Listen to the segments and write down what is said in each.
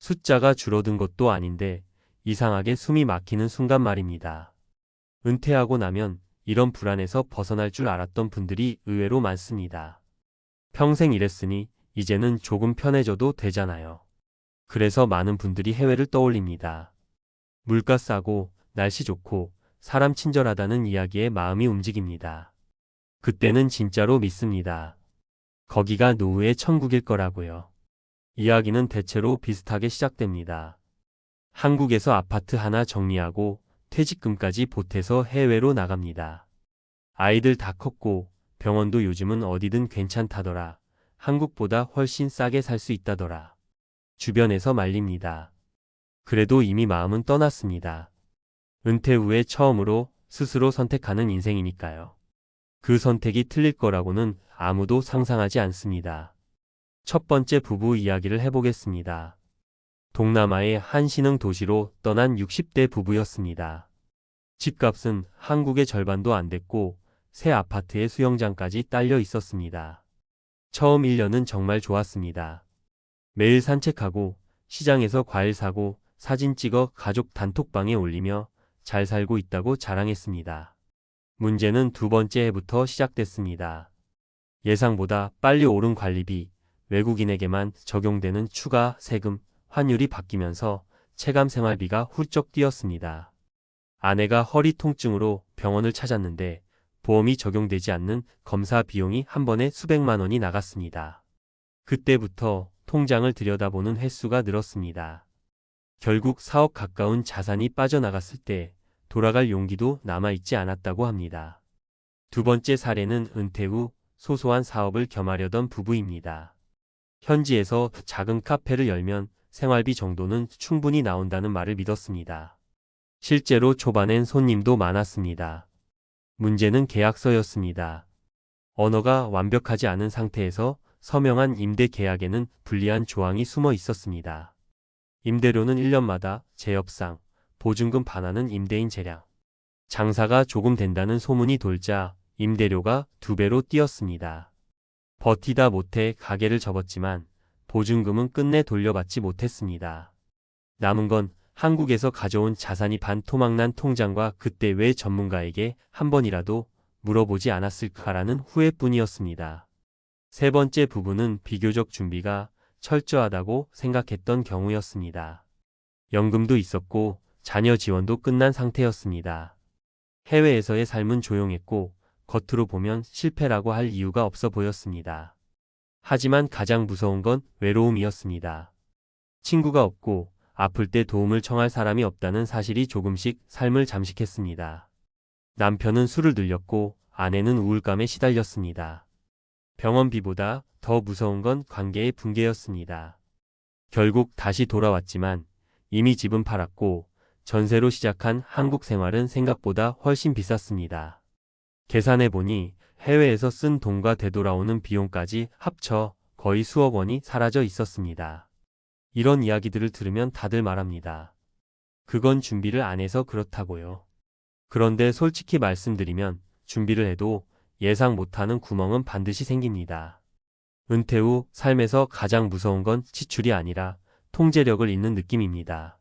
숫자가 줄어든 것도 아닌데 이상하게 숨이 막히는 순간 말입니다. 은퇴하고 나면 이런 불안에서 벗어날 줄 알았던 분들이 의외로 많습니다. 평생 일했으니 이제는 조금 편해져도 되잖아요. 그래서 많은 분들이 해외를 떠올립니다. 물가 싸고 날씨 좋고 사람 친절하다는 이야기에 마음이 움직입니다. 그때는 진짜로 믿습니다. 거기가 노후의 천국일 거라고요. 이야기는 대체로 비슷하게 시작됩니다. 한국에서 아파트 하나 정리하고 퇴직금까지 보태서 해외로 나갑니다. 아이들 다 컸고 병원도 요즘은 어디든 괜찮다더라. 한국보다 훨씬 싸게 살 수 있다더라. 주변에서 말립니다. 그래도 이미 마음은 떠났습니다. 은퇴 후에 처음으로 스스로 선택하는 인생이니까요. 그 선택이 틀릴 거라고는 아무도 상상하지 않습니다. 첫 번째 부부 이야기를 해보겠습니다. 동남아의 한 신흥 도시로 떠난 60대 부부였습니다. 집값은 한국의 절반도 안 됐고 새 아파트에 수영장까지 딸려 있었습니다. 처음 1년은 정말 좋았습니다. 매일 산책하고 시장에서 과일 사고 사진 찍어 가족 단톡방에 올리며 잘 살고 있다고 자랑했습니다. 문제는 두 번째 해부터 시작됐습니다. 예상보다 빨리 오른 관리비, 외국인에게만 적용되는 추가 세금, 환율이 바뀌면서 체감 생활비가 훌쩍 뛰었습니다. 아내가 허리 통증으로 병원을 찾았는데 보험이 적용되지 않는 검사 비용이 한 번에 수백만 원이 나갔습니다. 그때부터 통장을 들여다보는 횟수가 늘었습니다. 결국 4억 가까운 자산이 빠져나갔을 때 돌아갈 용기도 남아있지 않았다고 합니다. 두 번째 사례는 은퇴 후 소소한 사업을 겸하려던 부부입니다. 현지에서 작은 카페를 열면 생활비 정도는 충분히 나온다는 말을 믿었습니다. 실제로 초반엔 손님도 많았습니다. 문제는 계약서였습니다. 언어가 완벽하지 않은 상태에서 서명한 임대 계약에는 불리한 조항이 숨어 있었습니다. 임대료는 1년마다 제협상, 보증금 반환은 임대인 재량. 장사가 조금 된다는 소문이 돌자 임대료가 2배로 뛰었습니다. 버티다 못해 가게를 접었지만 보증금은 끝내 돌려받지 못했습니다. 남은 건 한국에서 가져온 자산이 반토막난 통장과 그때 왜 전문가에게 한 번이라도 물어보지 않았을까라는 후회뿐이었습니다. 세 번째 부부는 비교적 준비가 철저하다고 생각했던 경우였습니다. 연금도 있었고 자녀 지원도 끝난 상태였습니다. 해외에서의 삶은 조용했고 겉으로 보면 실패라고 할 이유가 없어 보였습니다. 하지만 가장 무서운 건 외로움이었습니다. 친구가 없고 아플 때 도움을 청할 사람이 없다는 사실이 조금씩 삶을 잠식했습니다. 남편은 술을 늘렸고 아내는 우울감에 시달렸습니다. 병원비보다 더 무서운 건 관계의 붕괴였습니다. 결국 다시 돌아왔지만 이미 집은 팔았고 전세로 시작한 한국 생활은 생각보다 훨씬 비쌌습니다. 계산해보니 해외에서 쓴 돈과 되돌아오는 비용까지 합쳐 거의 수억 원이 사라져 있었습니다. 이런 이야기들을 들으면 다들 말합니다. 그건 준비를 안 해서 그렇다고요. 그런데 솔직히 말씀드리면 준비를 해도 예상 못하는 구멍은 반드시 생깁니다. 은퇴 후 삶에서 가장 무서운 건 지출이 아니라 통제력을 잃는 느낌입니다.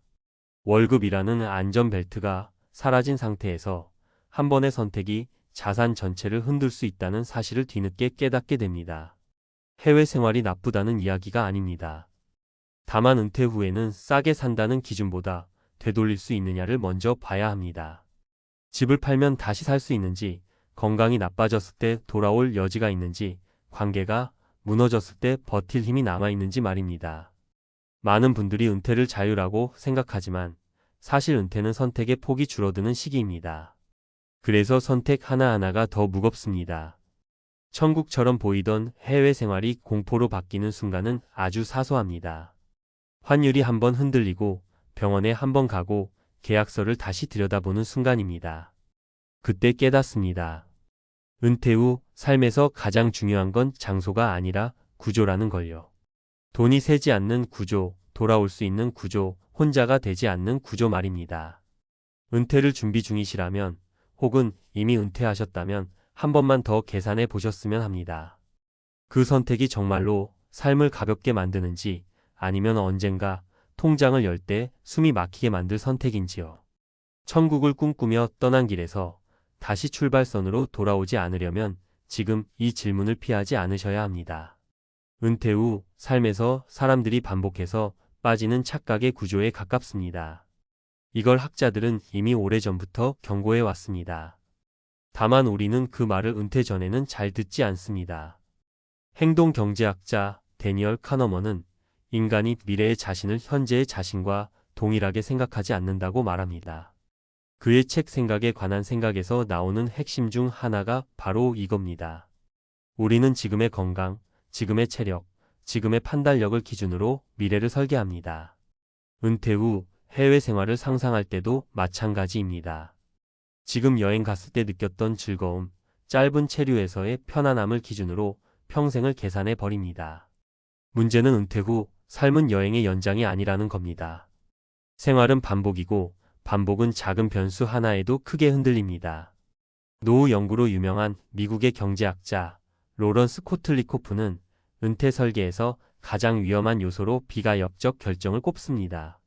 월급이라는 안전벨트가 사라진 상태에서 한 번의 선택이 자산 전체를 흔들 수 있다는 사실을 뒤늦게 깨닫게 됩니다. 해외 생활이 나쁘다는 이야기가 아닙니다. 다만 은퇴 후에는 싸게 산다는 기준보다 되돌릴 수 있느냐를 먼저 봐야 합니다. 집을 팔면 다시 살 수 있는지, 건강이 나빠졌을 때 돌아올 여지가 있는지, 관계가 무너졌을 때 버틸 힘이 남아있는지 말입니다. 많은 분들이 은퇴를 자유라고 생각하지만 사실 은퇴는 선택의 폭이 줄어드는 시기입니다. 그래서 선택 하나하나가 더 무겁습니다. 천국처럼 보이던 해외 생활이 공포로 바뀌는 순간은 아주 사소합니다. 환율이 한번 흔들리고 병원에 한번 가고 계약서를 다시 들여다보는 순간입니다. 그때 깨닫습니다. 은퇴 후 삶에서 가장 중요한 건 장소가 아니라 구조라는 걸요. 돈이 새지 않는 구조, 돌아올 수 있는 구조, 혼자가 되지 않는 구조 말입니다. 은퇴를 준비 중이시라면 혹은 이미 은퇴하셨다면 한 번만 더 계산해 보셨으면 합니다. 그 선택이 정말로 삶을 가볍게 만드는지 아니면 언젠가 통장을 열 때 숨이 막히게 만들 선택인지요. 천국을 꿈꾸며 떠난 길에서 다시 출발선으로 돌아오지 않으려면 지금 이 질문을 피하지 않으셔야 합니다. 은퇴 후 삶에서 사람들이 반복해서 빠지는 착각의 구조에 가깝습니다. 이걸 학자들은 이미 오래전부터 경고해 왔습니다. 다만 우리는 그 말을 은퇴 전에는 잘 듣지 않습니다. 행동경제학자 데니얼 카너먼은 인간이 미래의 자신을 현재의 자신과 동일하게 생각하지 않는다고 말합니다. 그의 책 생각에 관한 생각에서 나오는 핵심 중 하나가 바로 이겁니다. 우리는 지금의 건강, 지금의 체력, 지금의 판단력을 기준으로 미래를 설계합니다. 은퇴 후 해외 생활을 상상할 때도 마찬가지입니다. 지금 여행 갔을 때 느꼈던 즐거움, 짧은 체류에서의 편안함을 기준으로 평생을 계산해 버립니다. 문제는 은퇴 후 삶은 여행의 연장이 아니라는 겁니다. 생활은 반복이고 반복은 작은 변수 하나에도 크게 흔들립니다. 노후 연구로 유명한 미국의 경제학자 로런스 코틀리코프는 은퇴 설계에서 가장 위험한 요소로 비가역적 결정을 꼽습니다.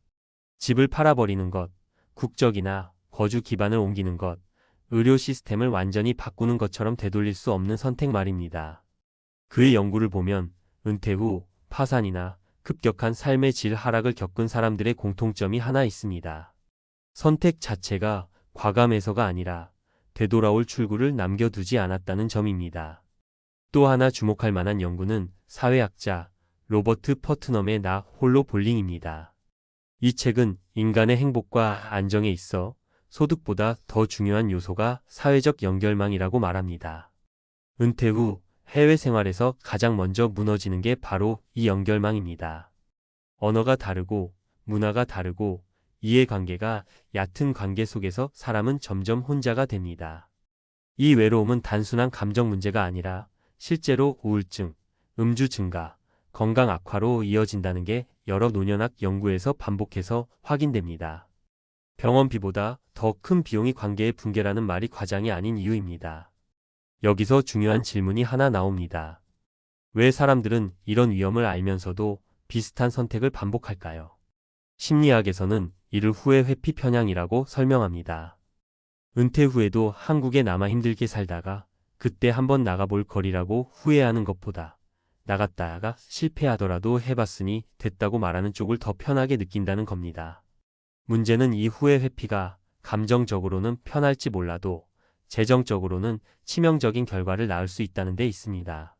집을 팔아버리는 것, 국적이나 거주 기반을 옮기는 것, 의료 시스템을 완전히 바꾸는 것처럼 되돌릴 수 없는 선택 말입니다. 그의 연구를 보면 은퇴 후 파산이나 급격한 삶의 질 하락을 겪은 사람들의 공통점이 하나 있습니다. 선택 자체가 과감해서가 아니라 되돌아올 출구를 남겨두지 않았다는 점입니다. 또 하나 주목할 만한 연구는 사회학자 로버트 퍼트넘의 나 홀로 볼링입니다. 이 책은 인간의 행복과 안정에 있어 소득보다 더 중요한 요소가 사회적 연결망이라고 말합니다. 은퇴 후 해외 생활에서 가장 먼저 무너지는 게 바로 이 연결망입니다. 언어가 다르고 문화가 다르고 이해관계가 얕은 관계 속에서 사람은 점점 혼자가 됩니다. 이 외로움은 단순한 감정 문제가 아니라 실제로 우울증, 음주 증가, 건강 악화로 이어진다는 게 여러 노년학 연구에서 반복해서 확인됩니다. 병원비보다 더 큰 비용이 관계의 붕괴라는 말이 과장이 아닌 이유입니다. 여기서 중요한 질문이 하나 나옵니다. 왜 사람들은 이런 위험을 알면서도 비슷한 선택을 반복할까요? 심리학에서는 이를 후회 회피 편향이라고 설명합니다. 은퇴 후에도 한국에 남아 힘들게 살다가 그때 한번 나가볼 거리라고 후회하는 것보다 나갔다가 실패하더라도 해봤으니 됐다고 말하는 쪽을 더 편하게 느낀다는 겁니다. 문제는 이 후회 회피가 감정적으로는 편할지 몰라도 재정적으로는 치명적인 결과를 낳을 수 있다는 데 있습니다.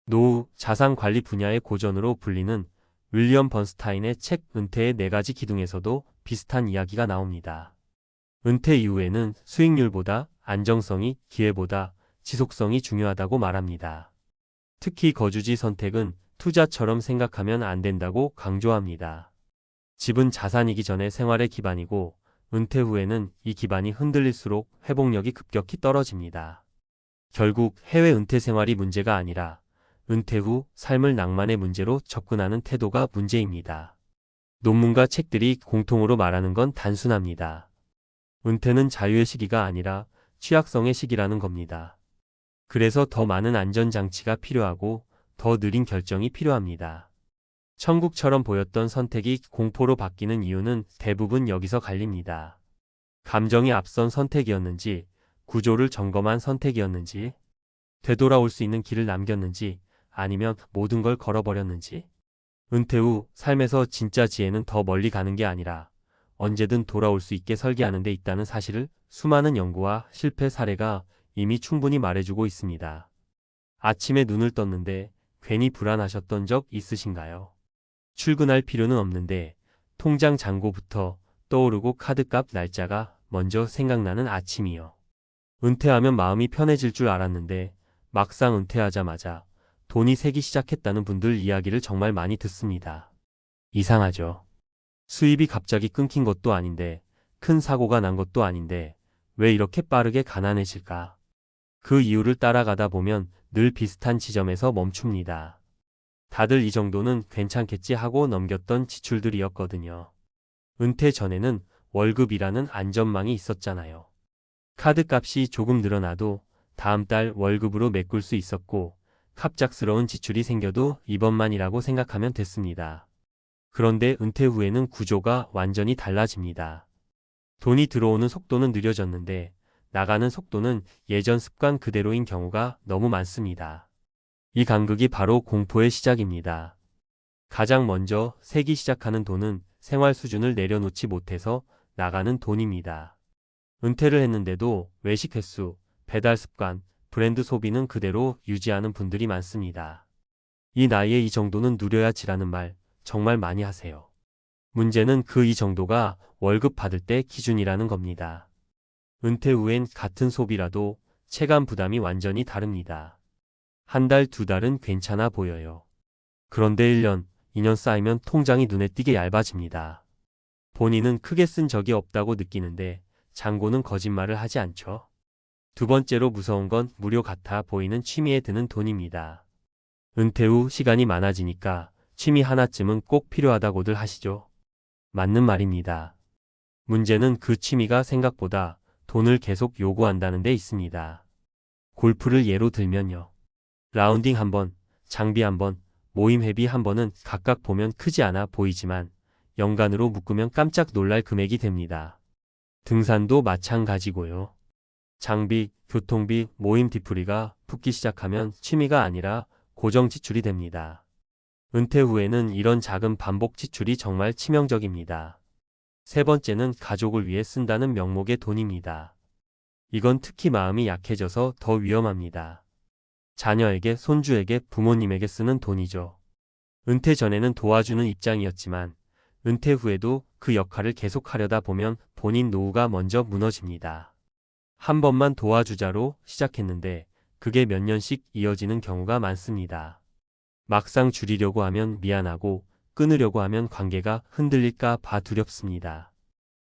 노후 자산관리 분야의 고전으로 불리는 윌리엄 번스타인의 책 은퇴의 4가지 기둥에서도 비슷한 이야기가 나옵니다. 은퇴 이후에는 수익률보다 안정성이, 기회보다 지속성이 중요하다고 말합니다. 특히 거주지 선택은 투자처럼 생각하면 안 된다고 강조합니다. 집은 자산이기 전에 생활의 기반이고 은퇴 후에는 이 기반이 흔들릴수록 회복력이 급격히 떨어집니다. 결국 해외 은퇴 생활이 문제가 아니라 은퇴 후 삶을 낭만의 문제로 접근하는 태도가 문제입니다. 논문과 책들이 공통으로 말하는 건 단순합니다. 은퇴는 자유의 시기가 아니라 취약성의 시기라는 겁니다. 그래서 더 많은 안전장치가 필요하고 더 느린 결정이 필요합니다. 천국처럼 보였던 선택이 공포로 바뀌는 이유는 대부분 여기서 갈립니다. 감정이 앞선 선택이었는지, 구조를 점검한 선택이었는지, 되돌아올 수 있는 길을 남겼는지, 아니면 모든 걸 걸어버렸는지. 은퇴 후 삶에서 진짜 지혜는 더 멀리 가는 게 아니라 언제든 돌아올 수 있게 설계하는 데 있다는 사실을 수많은 연구와 실패 사례가 이미 충분히 말해주고 있습니다. 아침에 눈을 떴는데 괜히 불안하셨던 적 있으신가요? 출근할 필요는 없는데 통장 잔고부터 떠오르고 카드값 날짜가 먼저 생각나는 아침이요. 은퇴하면 마음이 편해질 줄 알았는데 막상 은퇴하자마자 돈이 새기 시작했다는 분들 이야기를 정말 많이 듣습니다. 이상하죠? 수입이 갑자기 끊긴 것도 아닌데 큰 사고가 난 것도 아닌데 왜 이렇게 빠르게 가난해질까? 그 이유를 따라가다 보면 늘 비슷한 지점에서 멈춥니다. 다들 이 정도는 괜찮겠지 하고 넘겼던 지출들이었거든요. 은퇴 전에는 월급이라는 안전망이 있었잖아요. 카드값이 조금 늘어나도 다음 달 월급으로 메꿀 수 있었고 갑작스러운 지출이 생겨도 이번만이라고 생각하면 됐습니다. 그런데 은퇴 후에는 구조가 완전히 달라집니다. 돈이 들어오는 속도는 느려졌는데 나가는 속도는 예전 습관 그대로인 경우가 너무 많습니다. 이 간극이 바로 공포의 시작입니다. 가장 먼저 세기 시작하는 돈은 생활 수준을 내려놓지 못해서 나가는 돈입니다. 은퇴를 했는데도 외식 횟수, 배달 습관, 브랜드 소비는 그대로 유지하는 분들이 많습니다. 이 나이에 이 정도는 누려야 지라는 말 정말 많이 하세요. 문제는 그 이 정도가 월급 받을 때 기준이라는 겁니다. 은퇴 후엔 같은 소비라도 체감 부담이 완전히 다릅니다. 한 달, 두 달은 괜찮아 보여요. 그런데 1년, 2년 쌓이면 통장이 눈에 띄게 얇아집니다. 본인은 크게 쓴 적이 없다고 느끼는데 잔고는 거짓말을 하지 않죠. 두 번째로 무서운 건 무료 같아 보이는 취미에 드는 돈입니다. 은퇴 후 시간이 많아지니까 취미 하나쯤은 꼭 필요하다고들 하시죠. 맞는 말입니다. 문제는 그 취미가 생각보다 돈을 계속 요구한다는 데 있습니다. 골프를 예로 들면요. 라운딩 한 번, 장비 한 번, 모임 회비 한 번은 각각 보면 크지 않아 보이지만 연간으로 묶으면 깜짝 놀랄 금액이 됩니다. 등산도 마찬가지고요. 장비, 교통비, 모임 뒤풀이가 붙기 시작하면 취미가 아니라 고정 지출이 됩니다. 은퇴 후에는 이런 작은 반복 지출이 정말 치명적입니다. 세 번째는 가족을 위해 쓴다는 명목의 돈입니다. 이건 특히 마음이 약해져서 더 위험합니다. 자녀에게, 손주에게, 부모님에게 쓰는 돈이죠. 은퇴 전에는 도와주는 입장이었지만 은퇴 후에도 그 역할을 계속하려다 보면 본인 노후가 먼저 무너집니다. 한 번만 도와주자로 시작했는데 그게 몇 년씩 이어지는 경우가 많습니다. 막상 줄이려고 하면 미안하고 끊으려고 하면 관계가 흔들릴까 봐 두렵습니다.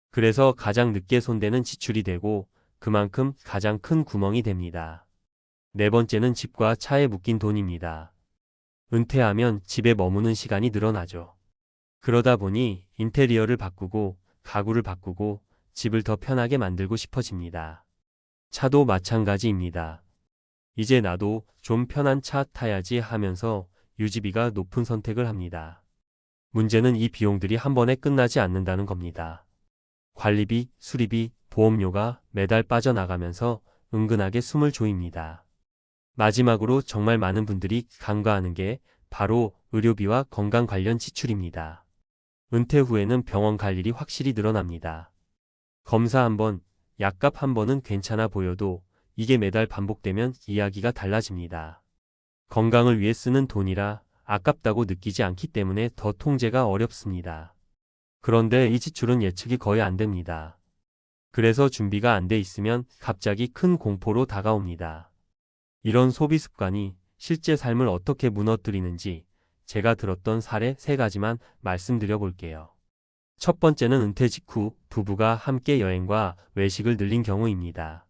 그래서 가장 늦게 손대는 지출이 되고 그만큼 가장 큰 구멍이 됩니다. 네 번째는 집과 차에 묶인 돈입니다. 은퇴하면 집에 머무는 시간이 늘어나죠. 그러다 보니 인테리어를 바꾸고 가구를 바꾸고 집을 더 편하게 만들고 싶어집니다. 차도 마찬가지입니다. 이제 나도 좀 편한 차 타야지 하면서 유지비가 높은 선택을 합니다. 문제는 이 비용들이 한 번에 끝나지 않는다는 겁니다. 관리비, 수리비, 보험료가 매달 빠져나가면서 은근하게 숨을 조입니다. 마지막으로 정말 많은 분들이 간과하는 게 바로 의료비와 건강 관련 지출입니다. 은퇴 후에는 병원 갈 일이 확실히 늘어납니다. 검사 한 번, 약값 한 번은 괜찮아 보여도 이게 매달 반복되면 이야기가 달라집니다. 건강을 위해 쓰는 돈이라 아깝다고 느끼지 않기 때문에 더 통제가 어렵습니다. 그런데 이 지출은 예측이 거의 안 됩니다. 그래서 준비가 안 돼 있으면 갑자기 큰 공포로 다가옵니다. 이런 소비 습관이 실제 삶을 어떻게 무너뜨리는지 제가 들었던 사례 3가지만 말씀드려 볼게요. 첫 번째는 은퇴 직후 부부가 함께 여행과 외식을 늘린 경우입니다.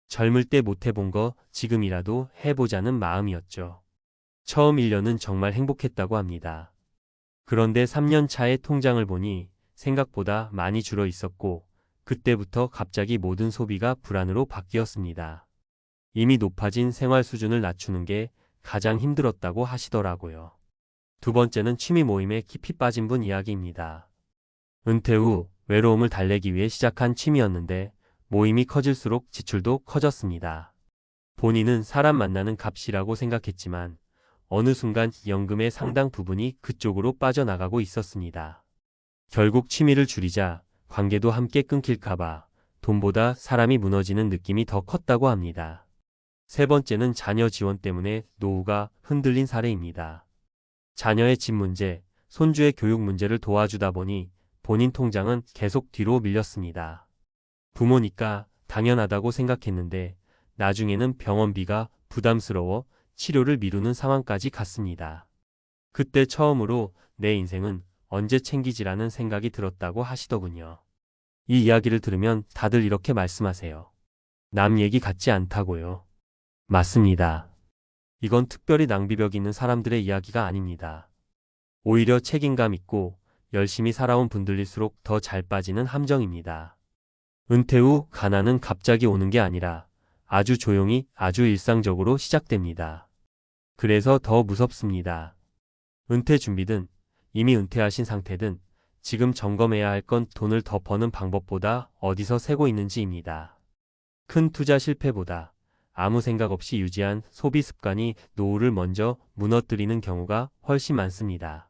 젊을 때 못 해본 거 지금이라도 해보자는 마음이었죠. 처음 1년은 정말 행복했다고 합니다. 그런데 3년 차에 통장을 보니 생각보다 많이 줄어 있었고 그때부터 갑자기 모든 소비가 불안으로 바뀌었습니다. 이미 높아진 생활 수준을 낮추는 게 가장 힘들었다고 하시더라고요. 두 번째는 취미 모임에 깊이 빠진 분 이야기입니다. 은퇴 후 외로움을 달래기 위해 시작한 취미였는데 모임이 커질수록 지출도 커졌습니다. 본인은 사람 만나는 값이라고 생각했지만 어느 순간 연금의 상당 부분이 그쪽으로 빠져나가고 있었습니다. 결국 취미를 줄이자 관계도 함께 끊길까봐 돈보다 사람이 무너지는 느낌이 더 컸다고 합니다. 세 번째는 자녀 지원 때문에 노후가 흔들린 사례입니다. 자녀의 집 문제, 손주의 교육 문제를 도와주다 보니 본인 통장은 계속 뒤로 밀렸습니다. 부모니까 당연하다고 생각했는데 나중에는 병원비가 부담스러워 치료를 미루는 상황까지 갔습니다. 그때 처음으로 내 인생은 언제 챙기지라는 생각이 들었다고 하시더군요. 이 이야기를 들으면 다들 이렇게 말씀하세요. 남 얘기 같지 않다고요. 맞습니다. 이건 특별히 낭비벽 있는 사람들의 이야기가 아닙니다. 오히려 책임감 있고 열심히 살아온 분들일수록 더 잘 빠지는 함정입니다. 은퇴 후 가난은 갑자기 오는 게 아니라 아주 조용히 아주 일상적으로 시작됩니다. 그래서 더 무섭습니다. 은퇴 준비든 이미 은퇴하신 상태든 지금 점검해야 할 건 돈을 더 버는 방법보다 어디서 새고 있는지입니다. 큰 투자 실패보다 아무 생각 없이 유지한 소비 습관이 노후를 먼저 무너뜨리는 경우가 훨씬 많습니다.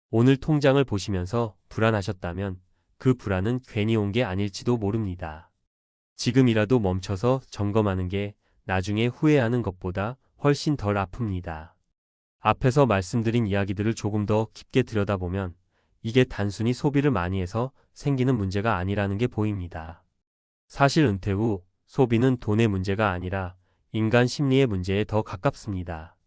오늘 통장을 보시면서 불안하셨다면 그 불안은 괜히 온 게 아닐지도 모릅니다. 지금이라도 멈춰서 점검하는 게 나중에 후회하는 것보다 훨씬 덜 아픕니다. 앞에서 말씀드린 이야기들을 조금 더 깊게 들여다보면 이게 단순히 소비를 많이 해서 생기는 문제가 아니라는 게 보입니다. 사실 은퇴 후 소비는 돈의 문제가 아니라 인간 심리의 문제에 더 가깝습니다.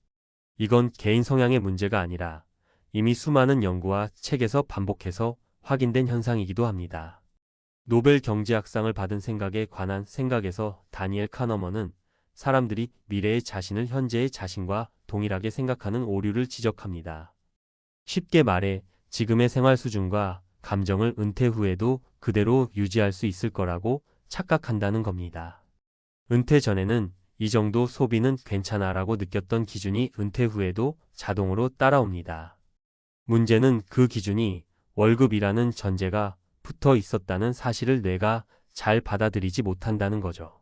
이건 개인 성향의 문제가 아니라 이미 수많은 연구와 책에서 반복해서 확인된 현상이기도 합니다. 노벨 경제학상을 받은 생각에 관한 생각에서 다니엘 카너먼은 사람들이 미래의 자신을 현재의 자신과 동일하게 생각하는 오류를 지적합니다. 쉽게 말해 지금의 생활 수준과 감정을 은퇴 후에도 그대로 유지할 수 있을 거라고 착각한다는 겁니다. 은퇴 전에는 이 정도 소비는 괜찮아라고 느꼈던 기준이 은퇴 후에도 자동으로 따라옵니다. 문제는 그 기준이 월급이라는 전제가 붙어 있었다는 사실을 뇌가 잘 받아들이지 못한다는 거죠.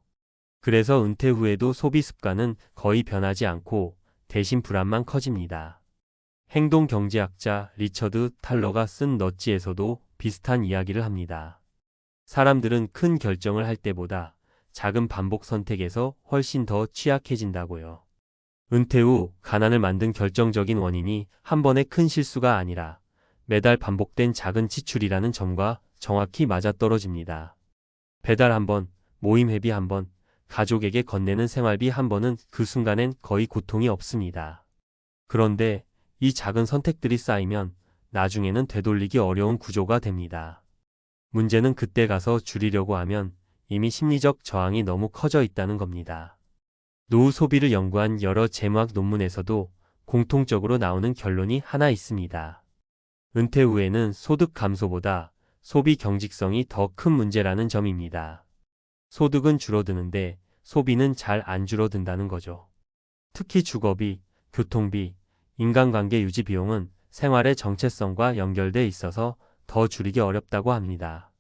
그래서 은퇴 후에도 소비 습관은 거의 변하지 않고 대신 불안만 커집니다. 행동경제학자 리처드 탈러가 쓴 넛지에서도 비슷한 이야기를 합니다. 사람들은 큰 결정을 할 때보다 작은 반복 선택에서 훨씬 더 취약해진다고요. 은퇴 후 가난을 만든 결정적인 원인이 한 번의 큰 실수가 아니라 매달 반복된 작은 지출이라는 점과 정확히 맞아떨어집니다. 배달 한 번, 모임 회비 한 번, 가족에게 건네는 생활비 한 번은 그 순간엔 거의 고통이 없습니다. 그런데 이 작은 선택들이 쌓이면 나중에는 되돌리기 어려운 구조가 됩니다. 문제는 그때 가서 줄이려고 하면 이미 심리적 저항이 너무 커져 있다는 겁니다. 노후 소비를 연구한 여러 재무학 논문에서도 공통적으로 나오는 결론이 하나 있습니다. 은퇴 후에는 소득 감소보다 소비 경직성이 더 큰 문제라는 점입니다. 소득은 줄어드는데 소비는 잘 안 줄어든다는 거죠. 특히 주거비, 교통비, 인간관계 유지 비용은 생활의 정체성과 연결돼 있어서 더 줄이기 어렵다고 합니다.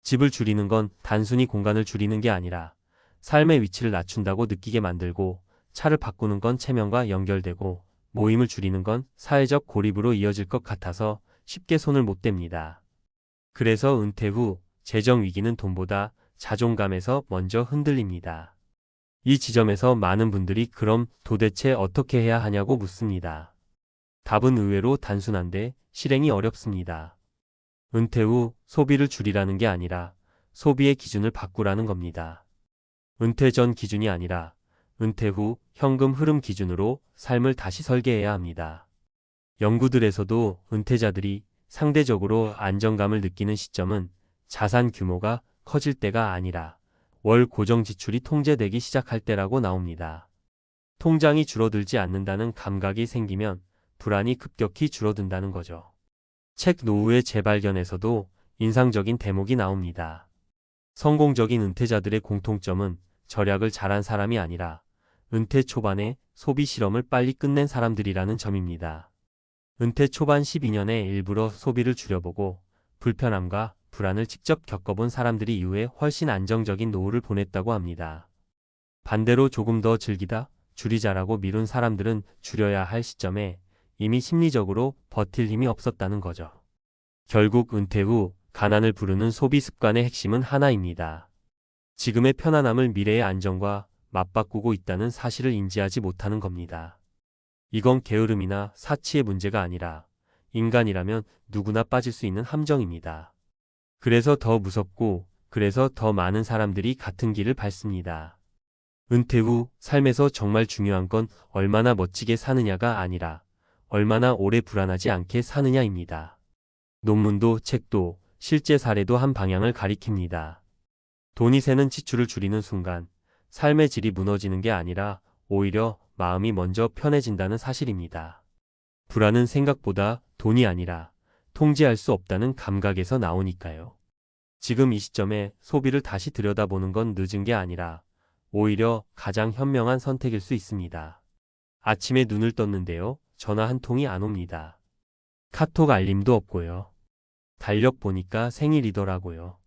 집을 줄이는 건 단순히 공간을 줄이는 게 아니라 삶의 위치를 낮춘다고 느끼게 만들고, 차를 바꾸는 건 체면과 연결되고, 모임을 줄이는 건 사회적 고립으로 이어질 것 같아서 쉽게 손을 못 댑니다. 그래서 은퇴 후 재정 위기는 돈보다 자존감에서 먼저 흔들립니다. 이 지점에서 많은 분들이 그럼 도대체 어떻게 해야 하냐고 묻습니다. 답은 의외로 단순한데 실행이 어렵습니다. 은퇴 후 소비를 줄이라는 게 아니라 소비의 기준을 바꾸라는 겁니다. 은퇴 전 기준이 아니라 은퇴 후 현금 흐름 기준으로 삶을 다시 설계해야 합니다. 연구들에서도 은퇴자들이 상대적으로 안정감을 느끼는 시점은 자산 규모가 커질 때가 아니라 월 고정 지출이 통제되기 시작할 때라고 나옵니다. 통장이 줄어들지 않는다는 감각이 생기면 불안이 급격히 줄어든다는 거죠. 책 노후의 재발견에서도 인상적인 대목이 나옵니다. 성공적인 은퇴자들의 공통점은 절약을 잘한 사람이 아니라 은퇴 초반에 소비 실험을 빨리 끝낸 사람들이라는 점입니다. 은퇴 초반 12년에 일부러 소비를 줄여보고 불편함과 불안을 직접 겪어본 사람들이 이후에 훨씬 안정적인 노후를 보냈다고 합니다. 반대로 조금 더 즐기다, 줄이자라고 미룬 사람들은 줄여야 할 시점에 이미 심리적으로 버틸 힘이 없었다는 거죠. 결국 은퇴 후 가난을 부르는 소비 습관의 핵심은 하나입니다. 지금의 편안함을 미래의 안정과 맞바꾸고 있다는 사실을 인지하지 못하는 겁니다. 이건 게으름이나 사치의 문제가 아니라 인간이라면 누구나 빠질 수 있는 함정입니다. 그래서 더 무섭고, 그래서 더 많은 사람들이 같은 길을 밟습니다. 은퇴 후 삶에서 정말 중요한 건 얼마나 멋지게 사느냐가 아니라 얼마나 오래 불안하지 않게 사느냐입니다. 논문도 책도 실제 사례도 한 방향을 가리킵니다. 돈이 새는 지출을 줄이는 순간 삶의 질이 무너지는 게 아니라 오히려 마음이 먼저 편해진다는 사실입니다. 불안은 생각보다 돈이 아니라 통제할 수 없다는 감각에서 나오니까요. 지금 이 시점에 소비를 다시 들여다보는 건 늦은 게 아니라 오히려 가장 현명한 선택일 수 있습니다. 아침에 눈을 떴는데요. 전화 한 통이 안 옵니다. 카톡 알림도 없고요. 달력 보니까 생일이더라고요.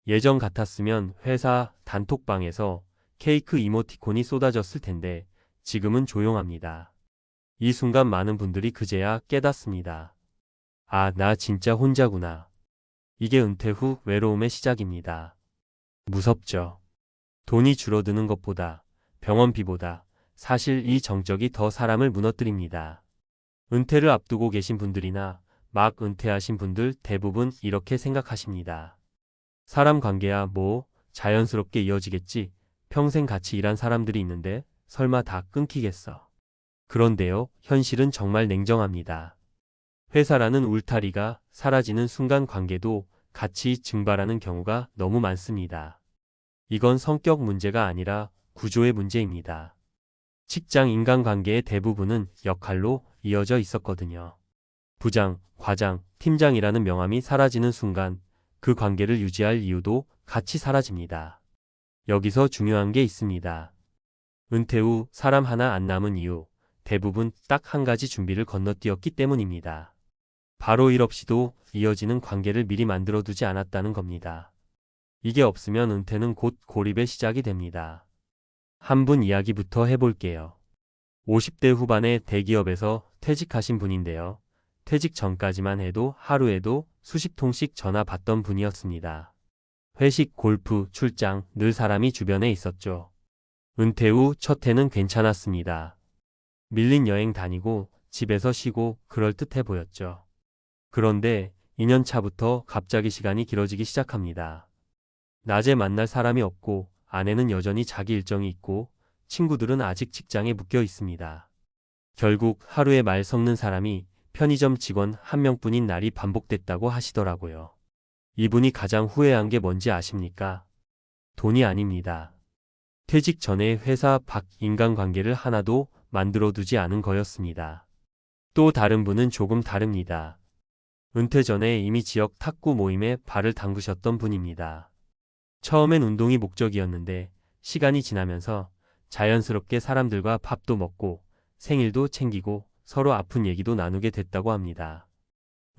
예전 같았으면 회사 단톡방에서 케이크 이모티콘이 쏟아졌을 텐데 지금은 조용합니다. 이 순간 많은 분들이 그제야 깨닫습니다. 아, 나 진짜 혼자구나. 이게 은퇴 후 외로움의 시작입니다. 무섭죠. 돈이 줄어드는 것보다, 병원비보다 사실 이 정적이 더 사람을 무너뜨립니다. 은퇴를 앞두고 계신 분들이나 막 은퇴하신 분들 대부분 이렇게 생각하십니다. 사람 관계야 뭐 자연스럽게 이어지겠지. 평생 같이 일한 사람들이 있는데 설마 다 끊기겠어. 그런데요, 현실은 정말 냉정합니다. 회사라는 울타리가 사라지는 순간 관계도 같이 증발하는 경우가 너무 많습니다. 이건 성격 문제가 아니라 구조의 문제입니다. 직장 인간관계의 대부분은 역할로 이어져 있었거든요. 부장, 과장, 팀장이라는 명함이 사라지는 순간 그 관계를 유지할 이유도 같이 사라집니다. 여기서 중요한 게 있습니다. 은퇴 후 사람 하나 안 남은 이유, 대부분 딱 한 가지 준비를 건너뛰었기 때문입니다. 바로 일 없이도 이어지는 관계를 미리 만들어두지 않았다는 겁니다. 이게 없으면 은퇴는 곧 고립의 시작이 됩니다. 한 분 이야기부터 해볼게요. 50대 후반의 대기업에서 퇴직하신 분인데요. 퇴직 전까지만 해도 하루에도 수십 통씩 전화 받던 분이었습니다. 회식, 골프, 출장, 늘 사람이 주변에 있었죠. 은퇴 후 첫 해는 괜찮았습니다. 밀린 여행 다니고 집에서 쉬고 그럴듯해 보였죠. 그런데 2년 차부터 갑자기 시간이 길어지기 시작합니다. 낮에 만날 사람이 없고 아내는 여전히 자기 일정이 있고 친구들은 아직 직장에 묶여 있습니다. 결국 하루에 말 섞는 사람이 편의점 직원 한 명뿐인 날이 반복됐다고 하시더라고요. 이분이 가장 후회한 게 뭔지 아십니까? 돈이 아닙니다. 퇴직 전에 회사 밖 인간관계를 하나도 만들어두지 않은 거였습니다. 또 다른 분은 조금 다릅니다. 은퇴 전에 이미 지역 탁구 모임에 발을 담그셨던 분입니다. 처음엔 운동이 목적이었는데 시간이 지나면서 자연스럽게 사람들과 밥도 먹고 생일도 챙기고 서로 아픈 얘기도 나누게 됐다고 합니다.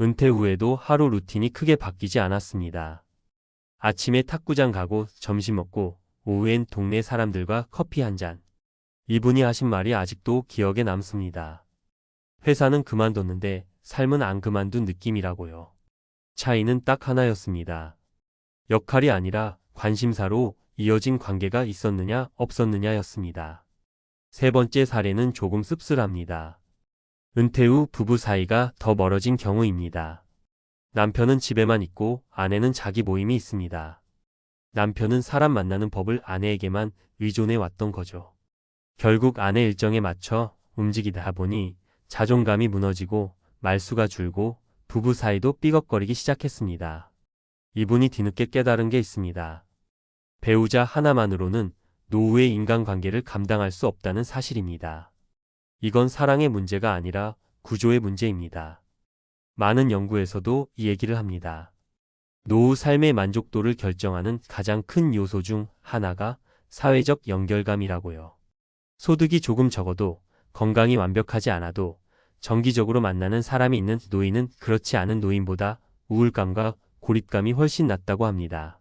은퇴 후에도 하루 루틴이 크게 바뀌지 않았습니다. 아침에 탁구장 가고 점심 먹고 오후엔 동네 사람들과 커피 한 잔. 이분이 하신 말이 아직도 기억에 남습니다. 회사는 그만뒀는데 삶은 안 그만둔 느낌이라고요. 차이는 딱 하나였습니다. 역할이 아니라 관심사로 이어진 관계가 있었느냐 없었느냐였습니다. 세 번째 사례는 조금 씁쓸합니다. 은퇴 후 부부 사이가 더 멀어진 경우입니다. 남편은 집에만 있고 아내는 자기 모임이 있습니다. 남편은 사람 만나는 법을 아내에게만 의존해 왔던 거죠. 결국 아내 일정에 맞춰 움직이다 보니 자존감이 무너지고 말수가 줄고 부부 사이도 삐걱거리기 시작했습니다. 이분이 뒤늦게 깨달은 게 있습니다. 배우자 하나만으로는 노후의 인간관계를 감당할 수 없다는 사실입니다. 이건 사랑의 문제가 아니라 구조의 문제입니다. 많은 연구에서도 이 얘기를 합니다. 노후 삶의 만족도를 결정하는 가장 큰 요소 중 하나가 사회적 연결감이라고요. 소득이 조금 적어도 건강이 완벽하지 않아도 정기적으로 만나는 사람이 있는 노인은 그렇지 않은 노인보다 우울감과 고립감이 훨씬 낮다고 합니다.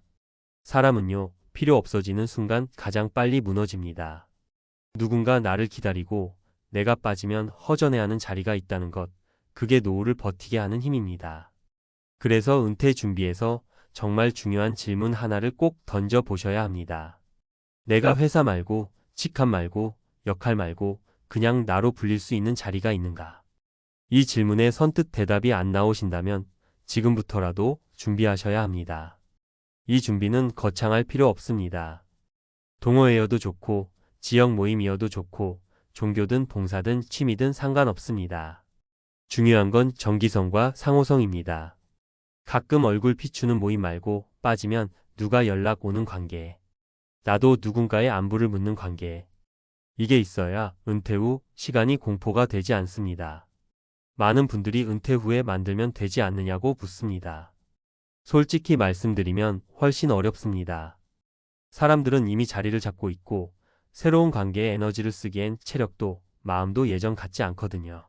사람은요, 필요 없어지는 순간 가장 빨리 무너집니다. 누군가 나를 기다리고 내가 빠지면 허전해하는 자리가 있다는 것, 그게 노후를 버티게 하는 힘입니다. 그래서 은퇴 준비에서 정말 중요한 질문 하나를 꼭 던져 보셔야 합니다. 내가 회사 말고, 직함 말고, 역할 말고 그냥 나로 불릴 수 있는 자리가 있는가? 이 질문에 선뜻 대답이 안 나오신다면 지금부터라도 준비하셔야 합니다. 이 준비는 거창할 필요 없습니다. 동호회여도 좋고, 지역 모임이어도 좋고, 종교든 봉사든 취미든 상관없습니다. 중요한 건 정기성과 상호성입니다. 가끔 얼굴 비추는 모임 말고 빠지면 누가 연락 오는 관계. 나도 누군가의 안부를 묻는 관계. 이게 있어야 은퇴 후 시간이 공포가 되지 않습니다. 많은 분들이 은퇴 후에 만들면 되지 않느냐고 묻습니다. 솔직히 말씀드리면 훨씬 어렵습니다. 사람들은 이미 자리를 잡고 있고 새로운 관계에 에너지를 쓰기엔 체력도 마음도 예전 같지 않거든요.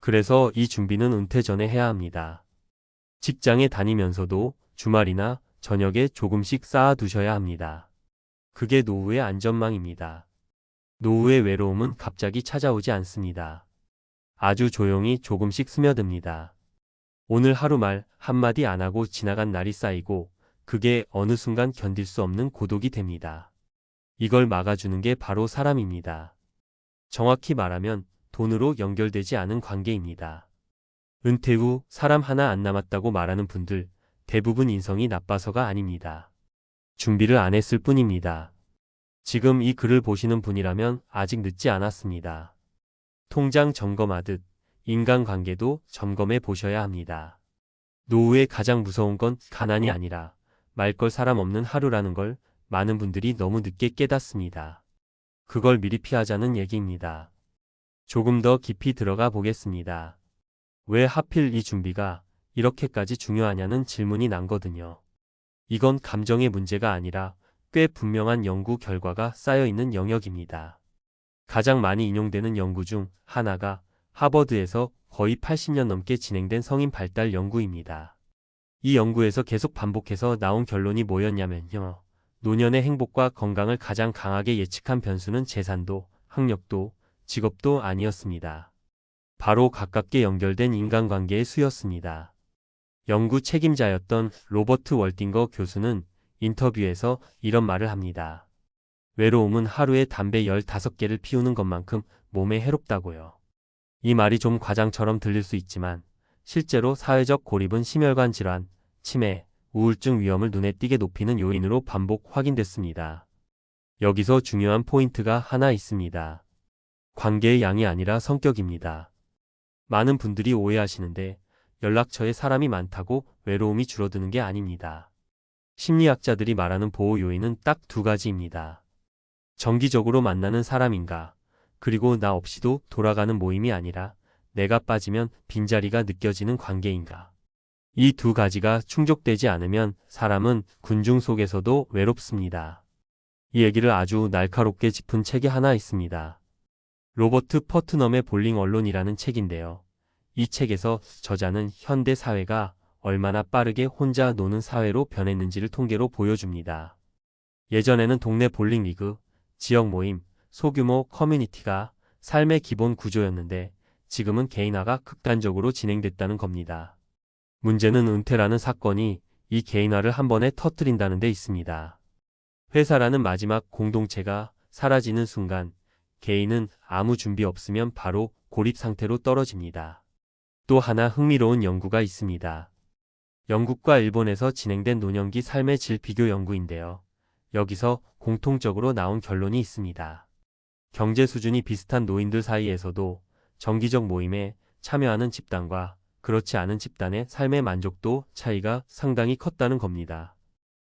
그래서 이 준비는 은퇴 전에 해야 합니다. 직장에 다니면서도 주말이나 저녁에 조금씩 쌓아두셔야 합니다. 그게 노후의 안전망입니다. 노후의 외로움은 갑자기 찾아오지 않습니다. 아주 조용히 조금씩 스며듭니다. 오늘 하루 말 한마디 안 하고 지나간 날이 쌓이고 그게 어느 순간 견딜 수 없는 고독이 됩니다. 이걸 막아주는 게 바로 사람입니다. 정확히 말하면 돈으로 연결되지 않은 관계입니다. 은퇴 후 사람 하나 안 남았다고 말하는 분들 대부분 인성이 나빠서가 아닙니다. 준비를 안 했을 뿐입니다. 지금 이 글을 보시는 분이라면 아직 늦지 않았습니다. 통장 점검하듯 인간관계도 점검해 보셔야 합니다. 노후에 가장 무서운 건 가난이 아니라 말 걸 사람 없는 하루라는 걸 많은 분들이 너무 늦게 깨닫습니다. 그걸 미리 피하자는 얘기입니다. 조금 더 깊이 들어가 보겠습니다. 왜 하필 이 준비가 이렇게까지 중요하냐는 질문이 난거든요. 이건 감정의 문제가 아니라 꽤 분명한 연구 결과가 쌓여있는 영역입니다. 가장 많이 인용되는 연구 중 하나가 하버드에서 거의 80년 넘게 진행된 성인 발달 연구입니다. 이 연구에서 계속 반복해서 나온 결론이 뭐였냐면요. 노년의 행복과 건강을 가장 강하게 예측한 변수는 재산도, 학력도, 직업도 아니었습니다. 바로 가깝게 연결된 인간관계의 수였습니다. 연구 책임자였던 로버트 월딩거 교수는 인터뷰에서 이런 말을 합니다. 외로움은 하루에 담배 15개를 피우는 것만큼 몸에 해롭다고요. 이 말이 좀 과장처럼 들릴 수 있지만 실제로 사회적 고립은 심혈관 질환, 치매, 우울증 위험을 눈에 띄게 높이는 요인으로 반복 확인됐습니다. 여기서 중요한 포인트가 하나 있습니다. 관계의 양이 아니라 성격입니다. 많은 분들이 오해하시는데 연락처에 사람이 많다고 외로움이 줄어드는 게 아닙니다. 심리학자들이 말하는 보호 요인은 딱 두 가지입니다. 정기적으로 만나는 사람인가, 그리고 나 없이도 돌아가는 모임이 아니라 내가 빠지면 빈자리가 느껴지는 관계인가. 이 두 가지가 충족되지 않으면 사람은 군중 속에서도 외롭습니다. 이 얘기를 아주 날카롭게 짚은 책이 하나 있습니다. 로버트 퍼트넘의 볼링 언론이라는 책인데요. 이 책에서 저자는 현대 사회가 얼마나 빠르게 혼자 노는 사회로 변했는지를 통계로 보여줍니다. 예전에는 동네 볼링 리그, 지역 모임, 소규모 커뮤니티가 삶의 기본 구조였는데 지금은 개인화가 극단적으로 진행됐다는 겁니다. 문제는 은퇴라는 사건이 이 개인화를 한 번에 터뜨린다는 데 있습니다. 회사라는 마지막 공동체가 사라지는 순간 개인은 아무 준비 없으면 바로 고립 상태로 떨어집니다. 또 하나 흥미로운 연구가 있습니다. 영국과 일본에서 진행된 노년기 삶의 질 비교 연구인데요. 여기서 공통적으로 나온 결론이 있습니다. 경제 수준이 비슷한 노인들 사이에서도 정기적 모임에 참여하는 집단과 그렇지 않은 집단의 삶의 만족도 차이가 상당히 컸다는 겁니다.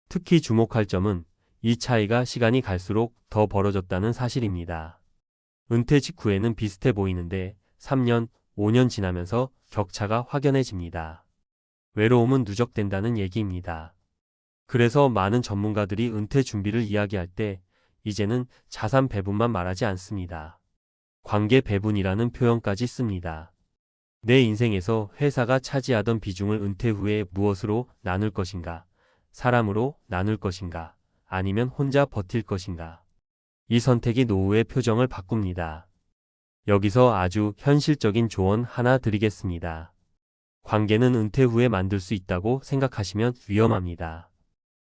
특히 주목할 점은 이 차이가 시간이 갈수록 더 벌어졌다는 사실입니다. 은퇴 직후에는 비슷해 보이는데 3년, 5년 지나면서 격차가 확연해집니다. 외로움은 누적된다는 얘기입니다. 그래서 많은 전문가들이 은퇴 준비를 이야기할 때 이제는 자산 배분만 말하지 않습니다. 관계 배분이라는 표현까지 씁니다. 내 인생에서 회사가 차지하던 비중을 은퇴 후에 무엇으로 나눌 것인가? 사람으로 나눌 것인가? 아니면 혼자 버틸 것인가? 이 선택이 노후의 표정을 바꿉니다. 여기서 아주 현실적인 조언 하나 드리겠습니다. 관계는 은퇴 후에 만들 수 있다고 생각하시면 위험합니다.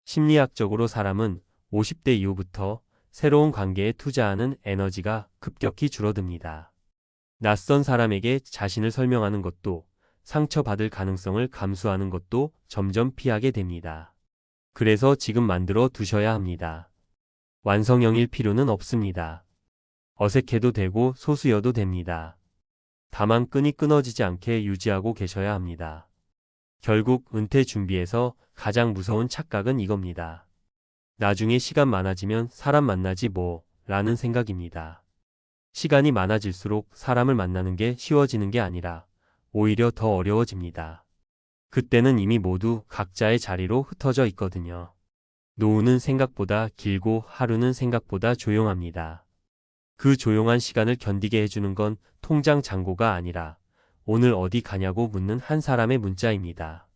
심리학적으로 사람은 50대 이후부터 새로운 관계에 투자하는 에너지가 급격히 줄어듭니다. 낯선 사람에게 자신을 설명하는 것도 상처받을 가능성을 감수하는 것도 점점 피하게 됩니다. 그래서 지금 만들어 두셔야 합니다. 완성형일 필요는 없습니다. 어색해도 되고 소수여도 됩니다. 다만 끈이 끊어지지 않게 유지하고 계셔야 합니다. 결국 은퇴 준비에서 가장 무서운 착각은 이겁니다. 나중에 시간 많아지면 사람 만나지 뭐 라는 생각입니다. 시간이 많아질수록 사람을 만나는 게 쉬워지는 게 아니라 오히려 더 어려워집니다. 그때는 이미 모두 각자의 자리로 흩어져 있거든요. 노후는 생각보다 길고 하루는 생각보다 조용합니다. 그 조용한 시간을 견디게 해주는 건 통장 잔고가 아니라 오늘 어디 가냐고 묻는 한 사람의 문자입니다.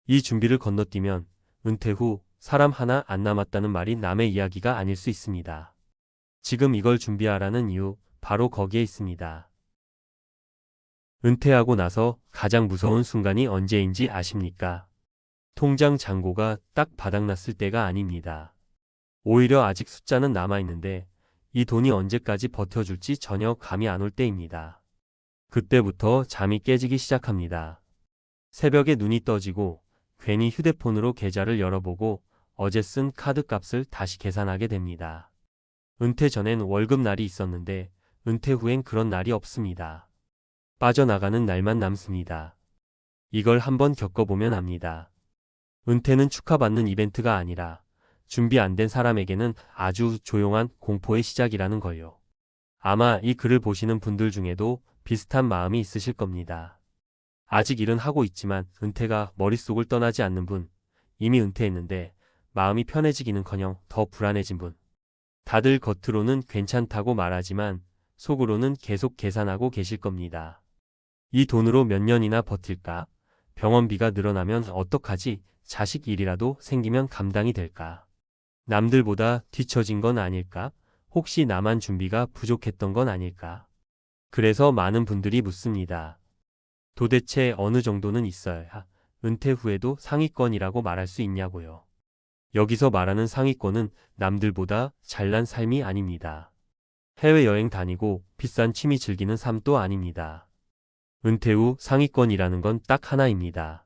이 준비를 건너뛰면 은퇴 후 사람 하나 안 남았다는 말이 남의 이야기가 아닐 수 있습니다. 지금 이걸 준비하라는 이유, 바로 거기에 있습니다. 은퇴하고 나서 가장 무서운 순간이 언제인지 아십니까? 통장 잔고가 딱 바닥났을 때가 아닙니다. 오히려 아직 숫자는 남아있는데 이 돈이 언제까지 버텨줄지 전혀 감이 안 올 때입니다. 그때부터 잠이 깨지기 시작합니다. 새벽에 눈이 떠지고 괜히 휴대폰으로 계좌를 열어보고 어제 쓴 카드 값을 다시 계산하게 됩니다. 은퇴 전엔 월급날이 있었는데 은퇴 후엔 그런 날이 없습니다. 빠져나가는 날만 남습니다. 이걸 한번 겪어보면 압니다. 은퇴는 축하받는 이벤트가 아니라 준비 안 된 사람에게는 아주 조용한 공포의 시작이라는 걸요. 아마 이 글을 보시는 분들 중에도 비슷한 마음이 있으실 겁니다. 아직 일은 하고 있지만 은퇴가 머릿속을 떠나지 않는 분, 이미 은퇴했는데 마음이 편해지기는커녕 더 불안해진 분. 다들 겉으로는 괜찮다고 말하지만 속으로는 계속 계산하고 계실 겁니다. 이 돈으로 몇 년이나 버틸까? 병원비가 늘어나면 어떡하지? 자식 일이라도 생기면 감당이 될까? 남들보다 뒤처진 건 아닐까? 혹시 나만 준비가 부족했던 건 아닐까? 그래서 많은 분들이 묻습니다. 도대체 어느 정도는 있어야 은퇴 후에도 상위권이라고 말할 수 있냐고요. 여기서 말하는 상위권은 남들보다 잘난 삶이 아닙니다. 해외여행 다니고 비싼 취미 즐기는 삶도 아닙니다. 은퇴 후 상위권이라는 건 딱 하나입니다.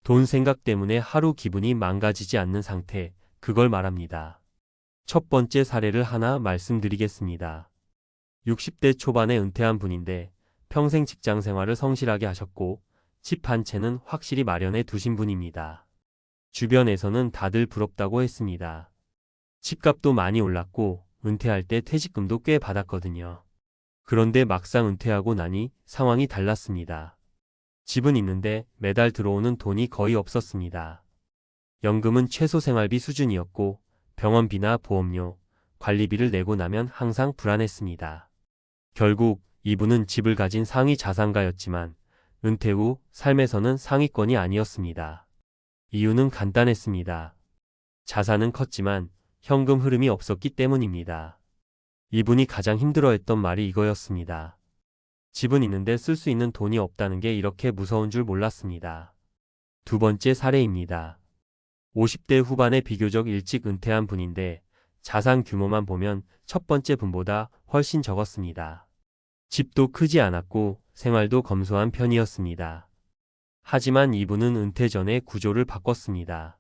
돈 생각 때문에 하루 기분이 망가지지 않는 상태, 그걸 말합니다. 첫 번째 사례를 하나 말씀드리겠습니다. 60대 초반에 은퇴한 분인데 평생 직장 생활을 성실하게 하셨고 집 한 채는 확실히 마련해 두신 분입니다. 주변에서는 다들 부럽다고 했습니다. 집값도 많이 올랐고 은퇴할 때 퇴직금도 꽤 받았거든요. 그런데 막상 은퇴하고 나니 상황이 달랐습니다. 집은 있는데 매달 들어오는 돈이 거의 없었습니다. 연금은 최소 생활비 수준이었고 병원비나 보험료, 관리비를 내고 나면 항상 불안했습니다. 결국 이분은 집을 가진 상위 자산가였지만 은퇴 후 삶에서는 상위권이 아니었습니다. 이유는 간단했습니다. 자산은 컸지만 현금 흐름이 없었기 때문입니다. 이분이 가장 힘들어했던 말이 이거였습니다. 집은 있는데 쓸 수 있는 돈이 없다는 게 이렇게 무서운 줄 몰랐습니다. 두 번째 사례입니다. 50대 후반에 비교적 일찍 은퇴한 분인데 자산 규모만 보면 첫 번째 분보다 훨씬 적었습니다. 집도 크지 않았고 생활도 검소한 편이었습니다. 하지만 이분은 은퇴 전에 구조를 바꿨습니다.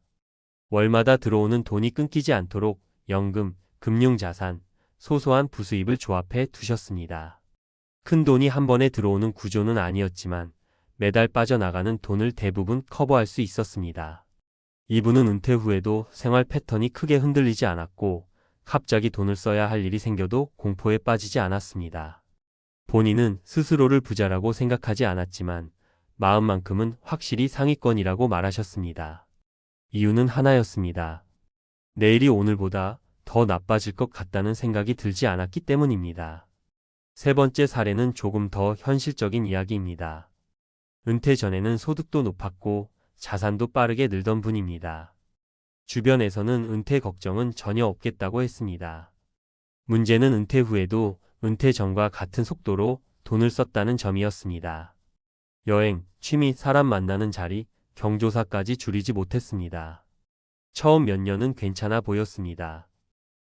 월마다 들어오는 돈이 끊기지 않도록 연금, 금융자산, 소소한 부수입을 조합해 두셨습니다. 큰 돈이 한 번에 들어오는 구조는 아니었지만 매달 빠져나가는 돈을 대부분 커버할 수 있었습니다. 이분은 은퇴 후에도 생활 패턴이 크게 흔들리지 않았고 갑자기 돈을 써야 할 일이 생겨도 공포에 빠지지 않았습니다. 본인은 스스로를 부자라고 생각하지 않았지만 마음만큼은 확실히 상위권이라고 말하셨습니다. 이유는 하나였습니다. 내일이 오늘보다 더 나빠질 것 같다는 생각이 들지 않았기 때문입니다. 세 번째 사례는 조금 더 현실적인 이야기입니다. 은퇴 전에는 소득도 높았고 자산도 빠르게 늘던 분입니다. 주변에서는 은퇴 걱정은 전혀 없겠다고 했습니다. 문제는 은퇴 후에도 은퇴 전과 같은 속도로 돈을 썼다는 점이었습니다. 여행, 취미, 사람 만나는 자리, 경조사까지 줄이지 못했습니다. 처음 몇 년은 괜찮아 보였습니다.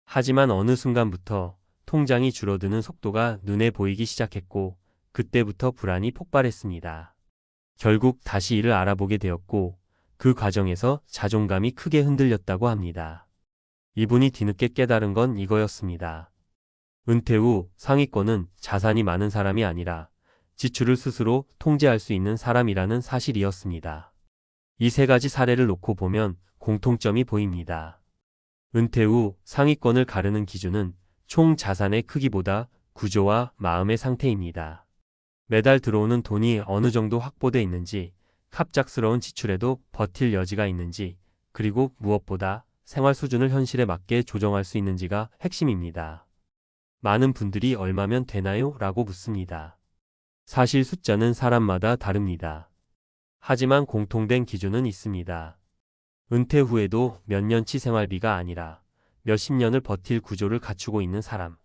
하지만 어느 순간부터 통장이 줄어드는 속도가 눈에 보이기 시작했고 그때부터 불안이 폭발했습니다. 결국 다시 일을 알아보게 되었고 그 과정에서 자존감이 크게 흔들렸다고 합니다. 이분이 뒤늦게 깨달은 건 이거였습니다. 은퇴 후 상위권은 자산이 많은 사람이 아니라 지출을 스스로 통제할 수 있는 사람이라는 사실이었습니다. 이 세 가지 사례를 놓고 보면 공통점이 보입니다. 은퇴 후 상위권을 가르는 기준은 총 자산의 크기보다 구조와 마음의 상태입니다. 매달 들어오는 돈이 어느 정도 확보돼 있는지, 갑작스러운 지출에도 버틸 여지가 있는지, 그리고 무엇보다 생활 수준을 현실에 맞게 조정할 수 있는지가 핵심입니다. 많은 분들이 얼마면 되나요? 라고 묻습니다. 사실 숫자는 사람마다 다릅니다. 하지만 공통된 기준은 있습니다. 은퇴 후에도 몇 년치 생활비가 아니라 몇십 년을 버틸 구조를 갖추고 있는 사람.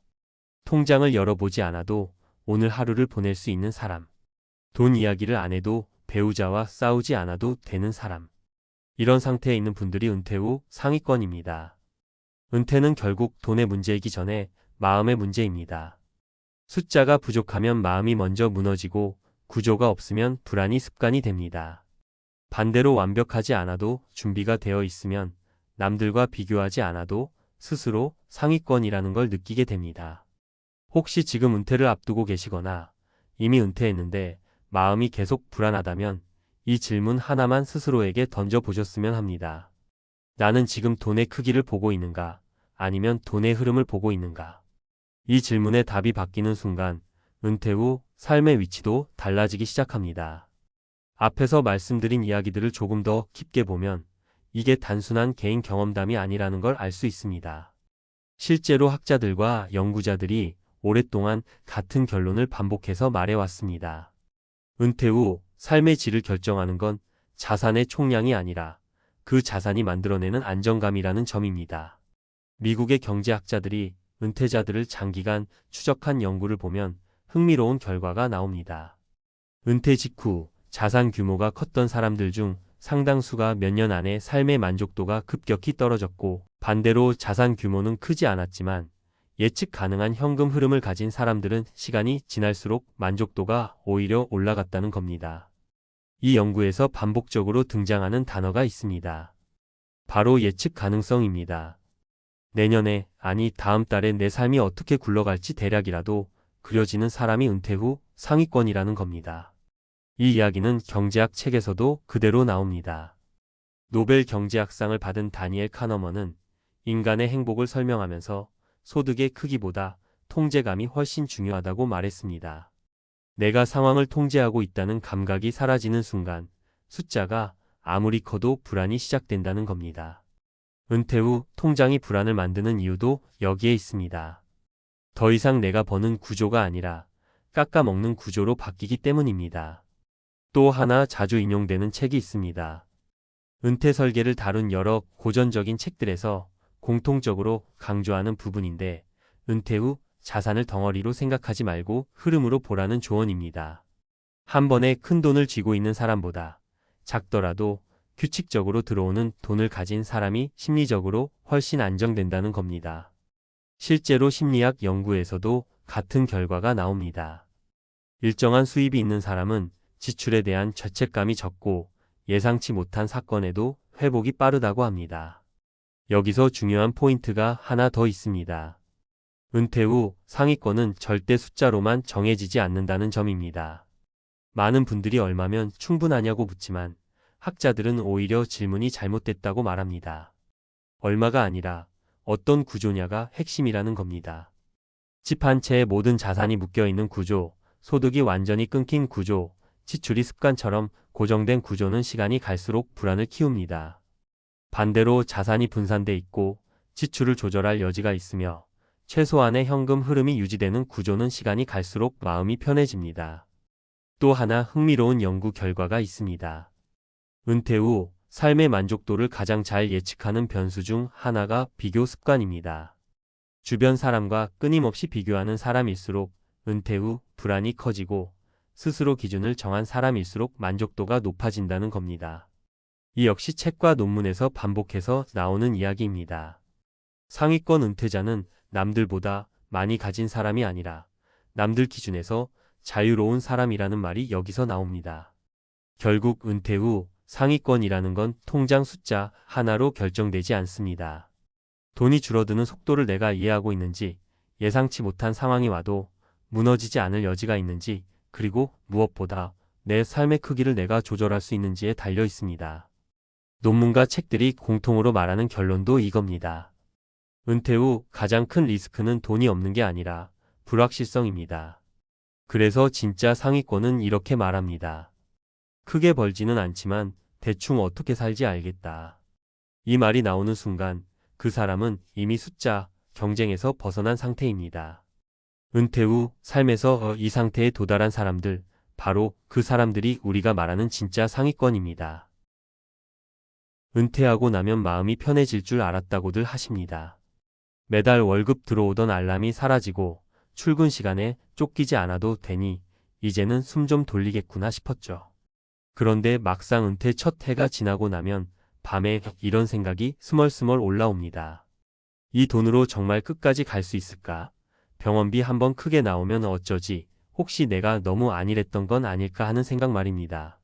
통장을 열어보지 않아도 오늘 하루를 보낼 수 있는 사람. 돈 이야기를 안 해도 배우자와 싸우지 않아도 되는 사람. 이런 상태에 있는 분들이 은퇴 후 상위권입니다. 은퇴는 결국 돈의 문제이기 전에 마음의 문제입니다. 숫자가 부족하면 마음이 먼저 무너지고 구조가 없으면 불안이 습관이 됩니다. 반대로 완벽하지 않아도 준비가 되어 있으면 남들과 비교하지 않아도 스스로 상위권이라는 걸 느끼게 됩니다. 혹시 지금 은퇴를 앞두고 계시거나 이미 은퇴했는데 마음이 계속 불안하다면 이 질문 하나만 스스로에게 던져보셨으면 합니다. 나는 지금 돈의 크기를 보고 있는가? 아니면 돈의 흐름을 보고 있는가? 이 질문의 답이 바뀌는 순간 은퇴 후 삶의 위치도 달라지기 시작합니다. 앞에서 말씀드린 이야기들을 조금 더 깊게 보면 이게 단순한 개인 경험담이 아니라는 걸 알 수 있습니다. 실제로 학자들과 연구자들이 오랫동안 같은 결론을 반복해서 말해왔습니다. 은퇴 후 삶의 질을 결정하는 건 자산의 총량이 아니라 그 자산이 만들어내는 안정감이라는 점입니다. 미국의 경제학자들이 은퇴자들을 장기간 추적한 연구를 보면 흥미로운 결과가 나옵니다. 은퇴 직후 자산 규모가 컸던 사람들 중 상당수가 몇 년 안에 삶의 만족도가 급격히 떨어졌고, 반대로 자산 규모는 크지 않았지만 예측 가능한 현금 흐름을 가진 사람들은 시간이 지날수록 만족도가 오히려 올라갔다는 겁니다. 이 연구에서 반복적으로 등장하는 단어가 있습니다. 바로 예측 가능성입니다. 내년에, 아니 다음 달에 내 삶이 어떻게 굴러갈지 대략이라도 그려지는 사람이 은퇴 후 상위권이라는 겁니다. 이 이야기는 경제학 책에서도 그대로 나옵니다. 노벨 경제학상을 받은 다니엘 카너먼은 인간의 행복을 설명하면서 소득의 크기보다 통제감이 훨씬 중요하다고 말했습니다. 내가 상황을 통제하고 있다는 감각이 사라지는 순간 숫자가 아무리 커도 불안이 시작된다는 겁니다. 은퇴 후 통장이 불안을 만드는 이유도 여기에 있습니다. 더 이상 내가 버는 구조가 아니라 깎아먹는 구조로 바뀌기 때문입니다. 또 하나 자주 인용되는 책이 있습니다. 은퇴 설계를 다룬 여러 고전적인 책들에서 공통적으로 강조하는 부분인데, 은퇴 후 자산을 덩어리로 생각하지 말고 흐름으로 보라는 조언입니다. 한 번에 큰 돈을 쥐고 있는 사람보다 작더라도 규칙적으로 들어오는 돈을 가진 사람이 심리적으로 훨씬 안정된다는 겁니다. 실제로 심리학 연구에서도 같은 결과가 나옵니다. 일정한 수입이 있는 사람은 지출에 대한 죄책감이 적고 예상치 못한 사건에도 회복이 빠르다고 합니다. 여기서 중요한 포인트가 하나 더 있습니다. 은퇴 후 상위권은 절대 숫자로만 정해지지 않는다는 점입니다. 많은 분들이 얼마면 충분하냐고 묻지만 학자들은 오히려 질문이 잘못됐다고 말합니다. 얼마가 아니라 어떤 구조냐가 핵심이라는 겁니다. 집 한 채에 모든 자산이 묶여있는 구조, 소득이 완전히 끊긴 구조, 지출이 습관처럼 고정된 구조는 시간이 갈수록 불안을 키웁니다. 반대로 자산이 분산돼 있고 지출을 조절할 여지가 있으며 최소한의 현금 흐름이 유지되는 구조는 시간이 갈수록 마음이 편해집니다. 또 하나 흥미로운 연구 결과가 있습니다. 은퇴 후 삶의 만족도를 가장 잘 예측하는 변수 중 하나가 비교 습관입니다. 주변 사람과 끊임없이 비교하는 사람일수록 은퇴 후 불안이 커지고, 스스로 기준을 정한 사람일수록 만족도가 높아진다는 겁니다. 이 역시 책과 논문에서 반복해서 나오는 이야기입니다. 상위권 은퇴자는 남들보다 많이 가진 사람이 아니라 남들 기준에서 자유로운 사람이라는 말이 여기서 나옵니다. 결국 은퇴 후 상위권이라는 건 통장 숫자 하나로 결정되지 않습니다. 돈이 줄어드는 속도를 내가 이해하고 있는지, 예상치 못한 상황이 와도 무너지지 않을 여지가 있는지, 그리고 무엇보다 내 삶의 크기를 내가 조절할 수 있는지에 달려 있습니다. 논문과 책들이 공통으로 말하는 결론도 이겁니다. 은퇴 후 가장 큰 리스크는 돈이 없는 게 아니라 불확실성입니다. 그래서 진짜 상위권은 이렇게 말합니다. 크게 벌지는 않지만 대충 어떻게 살지 알겠다. 이 말이 나오는 순간 그 사람은 이미 숫자 경쟁에서 벗어난 상태입니다. 은퇴 후 삶에서 이 상태에 도달한 사람들, 바로 그 사람들이 우리가 말하는 진짜 상위권입니다. 은퇴하고 나면 마음이 편해질 줄 알았다고들 하십니다. 매달 월급 들어오던 알람이 사라지고 출근 시간에 쫓기지 않아도 되니 이제는 숨 좀 돌리겠구나 싶었죠. 그런데 막상 은퇴 첫 해가 지나고 나면 밤에 이런 생각이 스멀스멀 올라옵니다. 이 돈으로 정말 끝까지 갈 수 있을까? 병원비 한번 크게 나오면 어쩌지? 혹시 내가 너무 안일했던 건 아닐까 하는 생각 말입니다.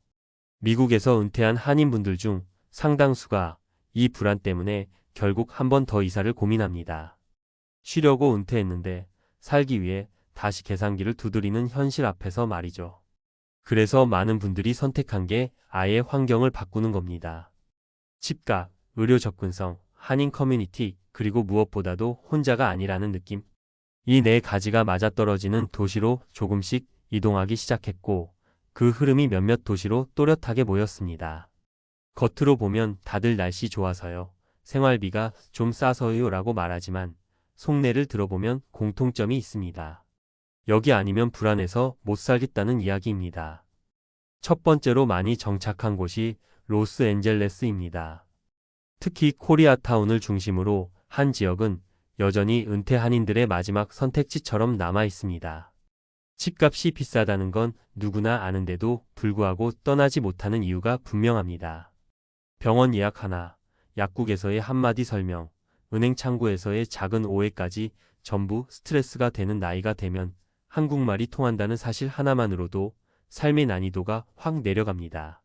미국에서 은퇴한 한인분들 중 상당수가 이 불안 때문에 결국 한 번 더 이사를 고민합니다. 쉬려고 은퇴했는데 살기 위해 다시 계산기를 두드리는 현실 앞에서 말이죠. 그래서 많은 분들이 선택한 게 아예 환경을 바꾸는 겁니다. 집값, 의료 접근성, 한인 커뮤니티, 그리고 무엇보다도 혼자가 아니라는 느낌. 이 네 가지가 맞아떨어지는 도시로 조금씩 이동하기 시작했고 그 흐름이 몇몇 도시로 또렷하게 모였습니다. 겉으로 보면 다들 날씨 좋아서요. 생활비가 좀 싸서요 라고 말하지만 속내를 들어보면 공통점이 있습니다. 여기 아니면 불안해서 못 살겠다는 이야기입니다. 첫 번째로 많이 정착한 곳이 로스앤젤레스입니다. 특히 코리아타운을 중심으로 한 지역은 여전히 은퇴 한인들의 마지막 선택지처럼 남아 있습니다. 집값이 비싸다는 건 누구나 아는데도 불구하고 떠나지 못하는 이유가 분명합니다. 병원 예약 하나, 약국에서의 한마디 설명, 은행 창구에서의 작은 오해까지 전부 스트레스가 되는 나이가 되면 한국말이 통한다는 사실 하나만으로도 삶의 난이도가 확 내려갑니다.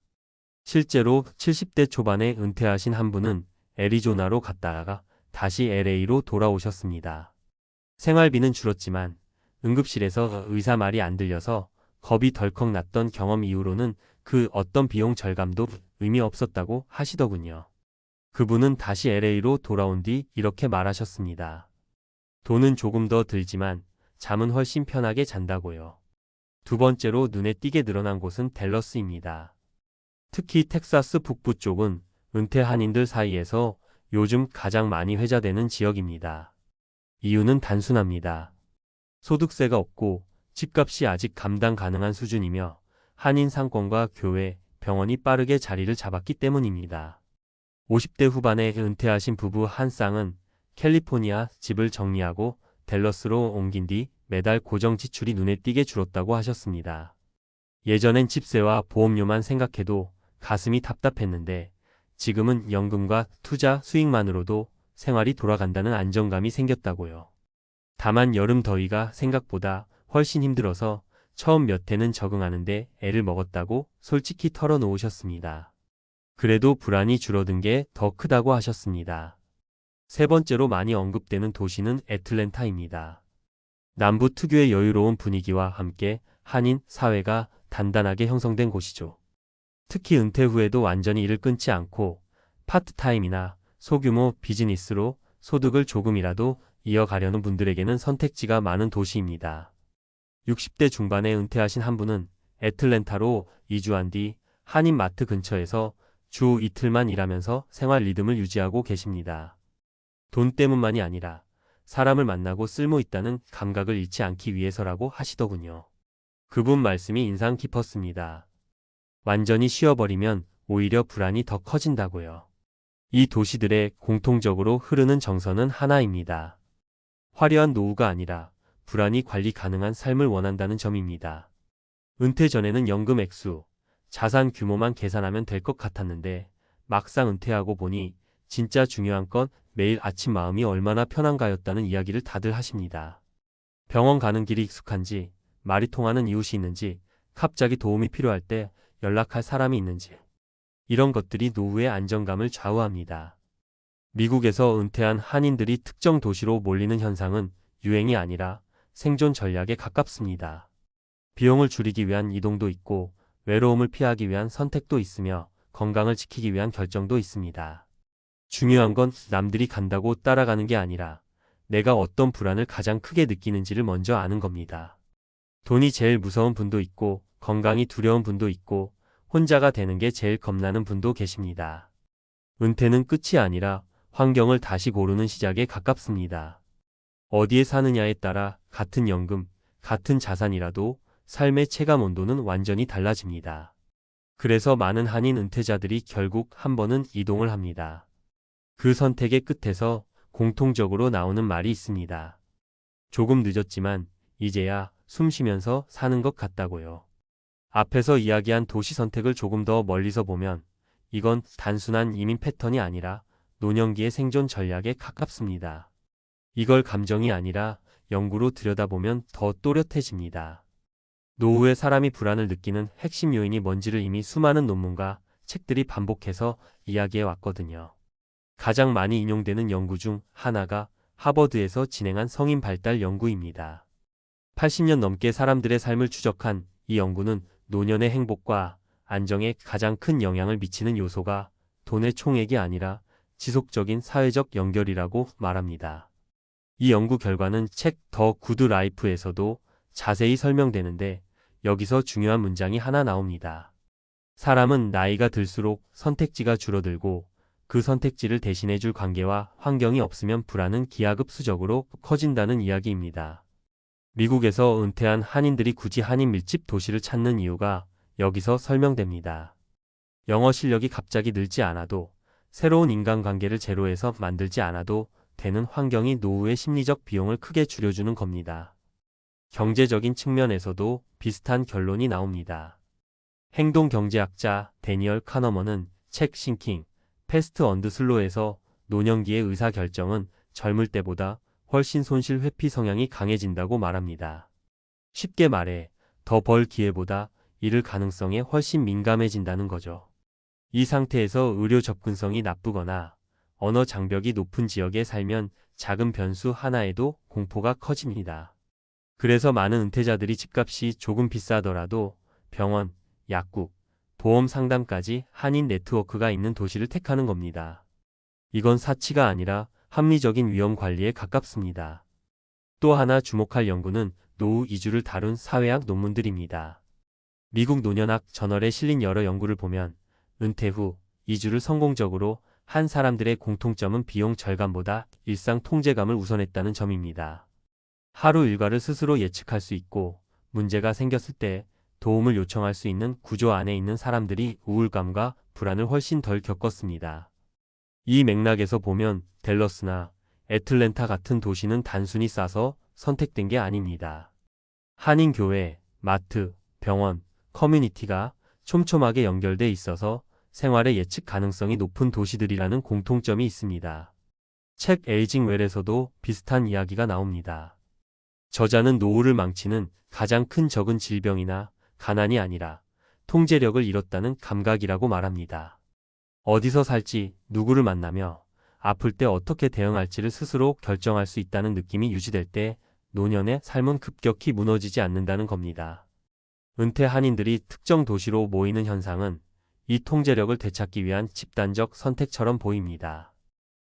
실제로 70대 초반에 은퇴하신 한 분은 애리조나로 갔다가 다시 LA로 돌아오셨습니다. 생활비는 줄었지만 응급실에서 의사 말이 안 들려서 겁이 덜컥 났던 경험 이후로는 그 어떤 비용 절감도 의미 없었다고 하시더군요. 그분은 다시 LA로 돌아온 뒤 이렇게 말하셨습니다. 돈은 조금 더 들지만 잠은 훨씬 편하게 잔다고요. 두 번째로 눈에 띄게 늘어난 곳은 댈러스입니다. 특히 텍사스 북부 쪽은 은퇴 한인들 사이에서 요즘 가장 많이 회자되는 지역입니다. 이유는 단순합니다. 소득세가 없고 집값이 아직 감당 가능한 수준이며 한인 상권과 교회, 병원이 빠르게 자리를 잡았기 때문입니다. 50대 후반에 은퇴하신 부부 한 쌍은 캘리포니아 집을 정리하고 댈러스로 옮긴 뒤 매달 고정 지출이 눈에 띄게 줄었다고 하셨습니다. 예전엔 집세와 보험료만 생각해도 가슴이 답답했는데 지금은 연금과 투자 수익만으로도 생활이 돌아간다는 안정감이 생겼다고요. 다만 여름 더위가 생각보다 훨씬 힘들어서 처음 몇 해는 적응하는데 애를 먹었다고 솔직히 털어놓으셨습니다. 그래도 불안이 줄어든 게 더 크다고 하셨습니다. 세 번째로 많이 언급되는 도시는 애틀랜타입니다. 남부 특유의 여유로운 분위기와 함께 한인 사회가 단단하게 형성된 곳이죠. 특히 은퇴 후에도 완전히 일을 끊지 않고 파트타임이나 소규모 비즈니스로 소득을 조금이라도 이어가려는 분들에게는 선택지가 많은 도시입니다. 60대 중반에 은퇴하신 한 분은 애틀랜타로 이주한 뒤 한인 마트 근처에서 주 이틀만 일하면서 생활 리듬을 유지하고 계십니다. 돈 때문만이 아니라 사람을 만나고 쓸모 있다는 감각을 잃지 않기 위해서라고 하시더군요. 그분 말씀이 인상 깊었습니다. 완전히 쉬어버리면 오히려 불안이 더 커진다고요. 이 도시들의 공통적으로 흐르는 정서는 하나입니다. 화려한 노후가 아니라 불안이 관리 가능한 삶을 원한다는 점입니다. 은퇴 전에는 연금 액수, 자산 규모만 계산하면 될 것 같았는데 막상 은퇴하고 보니 진짜 중요한 건 매일 아침 마음이 얼마나 편한가였다는 이야기를 다들 하십니다. 병원 가는 길이 익숙한지, 말이 통하는 이웃이 있는지, 갑자기 도움이 필요할 때 연락할 사람이 있는지. 이런 것들이 노후의 안정감을 좌우합니다. 미국에서 은퇴한 한인들이 특정 도시로 몰리는 현상은 유행이 아니라 생존 전략에 가깝습니다. 비용을 줄이기 위한 이동도 있고 외로움을 피하기 위한 선택도 있으며 건강을 지키기 위한 결정도 있습니다. 중요한 건 남들이 간다고 따라가는 게 아니라 내가 어떤 불안을 가장 크게 느끼는지를 먼저 아는 겁니다. 돈이 제일 무서운 분도 있고 건강이 두려운 분도 있고 혼자가 되는 게 제일 겁나는 분도 계십니다. 은퇴는 끝이 아니라 환경을 다시 고르는 시작에 가깝습니다. 어디에 사느냐에 따라 같은 연금, 같은 자산이라도 삶의 체감 온도는 완전히 달라집니다. 그래서 많은 한인 은퇴자들이 결국 한 번은 이동을 합니다. 그 선택의 끝에서 공통적으로 나오는 말이 있습니다. 조금 늦었지만 이제야 숨 쉬면서 사는 것 같다고요. 앞에서 이야기한 도시 선택을 조금 더 멀리서 보면 이건 단순한 이민 패턴이 아니라 노년기의 생존 전략에 가깝습니다. 이걸 감정이 아니라 연구로 들여다보면 더 또렷해집니다. 노후에 사람이 불안을 느끼는 핵심 요인이 뭔지를 이미 수많은 논문과 책들이 반복해서 이야기해 왔거든요. 가장 많이 인용되는 연구 중 하나가 하버드에서 진행한 성인 발달 연구입니다. 80년 넘게 사람들의 삶을 추적한 이 연구는 노년의 행복과 안정에 가장 큰 영향을 미치는 요소가 돈의 총액이 아니라 지속적인 사회적 연결이라고 말합니다. 이 연구 결과는 책 더 구드 라이프에서도 자세히 설명되는데 여기서 중요한 문장이 하나 나옵니다. 사람은 나이가 들수록 선택지가 줄어들고 그 선택지를 대신해줄 관계와 환경이 없으면 불안은 기하급수적으로 커진다는 이야기입니다. 미국에서 은퇴한 한인들이 굳이 한인 밀집 도시를 찾는 이유가 여기서 설명됩니다. 영어 실력이 갑자기 늘지 않아도 새로운 인간관계를 제로에서 만들지 않아도 되는 환경이 노후의 심리적 비용을 크게 줄여주는 겁니다. 경제적인 측면에서도 비슷한 결론이 나옵니다. 행동경제학자 데니얼 카너먼은 책 싱킹, 패스트 언드 슬로에서 노년기의 의사결정은 젊을 때보다 훨씬 손실 회피 성향이 강해진다고 말합니다. 쉽게 말해 더 벌 기회보다 잃을 가능성에 훨씬 민감해진다는 거죠. 이 상태에서 의료 접근성이 나쁘거나 언어 장벽이 높은 지역에 살면 작은 변수 하나에도 공포가 커집니다. 그래서 많은 은퇴자들이 집값이 조금 비싸더라도 병원, 약국, 보험 상담까지 한인 네트워크가 있는 도시를 택하는 겁니다. 이건 사치가 아니라 합리적인 위험 관리에 가깝습니다. 또 하나 주목할 연구는 노후 이주를 다룬 사회학 논문들입니다. 미국 노년학 저널에 실린 여러 연구를 보면 은퇴 후 이주를 성공적으로 한 사람들의 공통점은 비용 절감보다 일상 통제감을 우선했다는 점입니다. 하루 일과를 스스로 예측할 수 있고 문제가 생겼을 때 도움을 요청할 수 있는 구조 안에 있는 사람들이 우울감과 불안을 훨씬 덜 겪었습니다. 이 맥락에서 보면 댈러스나 애틀랜타 같은 도시는 단순히 싸서 선택된 게 아닙니다. 한인교회, 마트, 병원, 커뮤니티가 촘촘하게 연결돼 있어서 생활의 예측 가능성이 높은 도시들이라는 공통점이 있습니다. 책 에이징 웰에서도 비슷한 이야기가 나옵니다. 저자는 노후를 망치는 가장 큰 적은 질병이나 가난이 아니라 통제력을 잃었다는 감각이라고 말합니다. 어디서 살지, 누구를 만나며 아플 때 어떻게 대응할지를 스스로 결정할 수 있다는 느낌이 유지될 때 노년의 삶은 급격히 무너지지 않는다는 겁니다. 은퇴 한인들이 특정 도시로 모이는 현상은 이 통제력을 되찾기 위한 집단적 선택처럼 보입니다.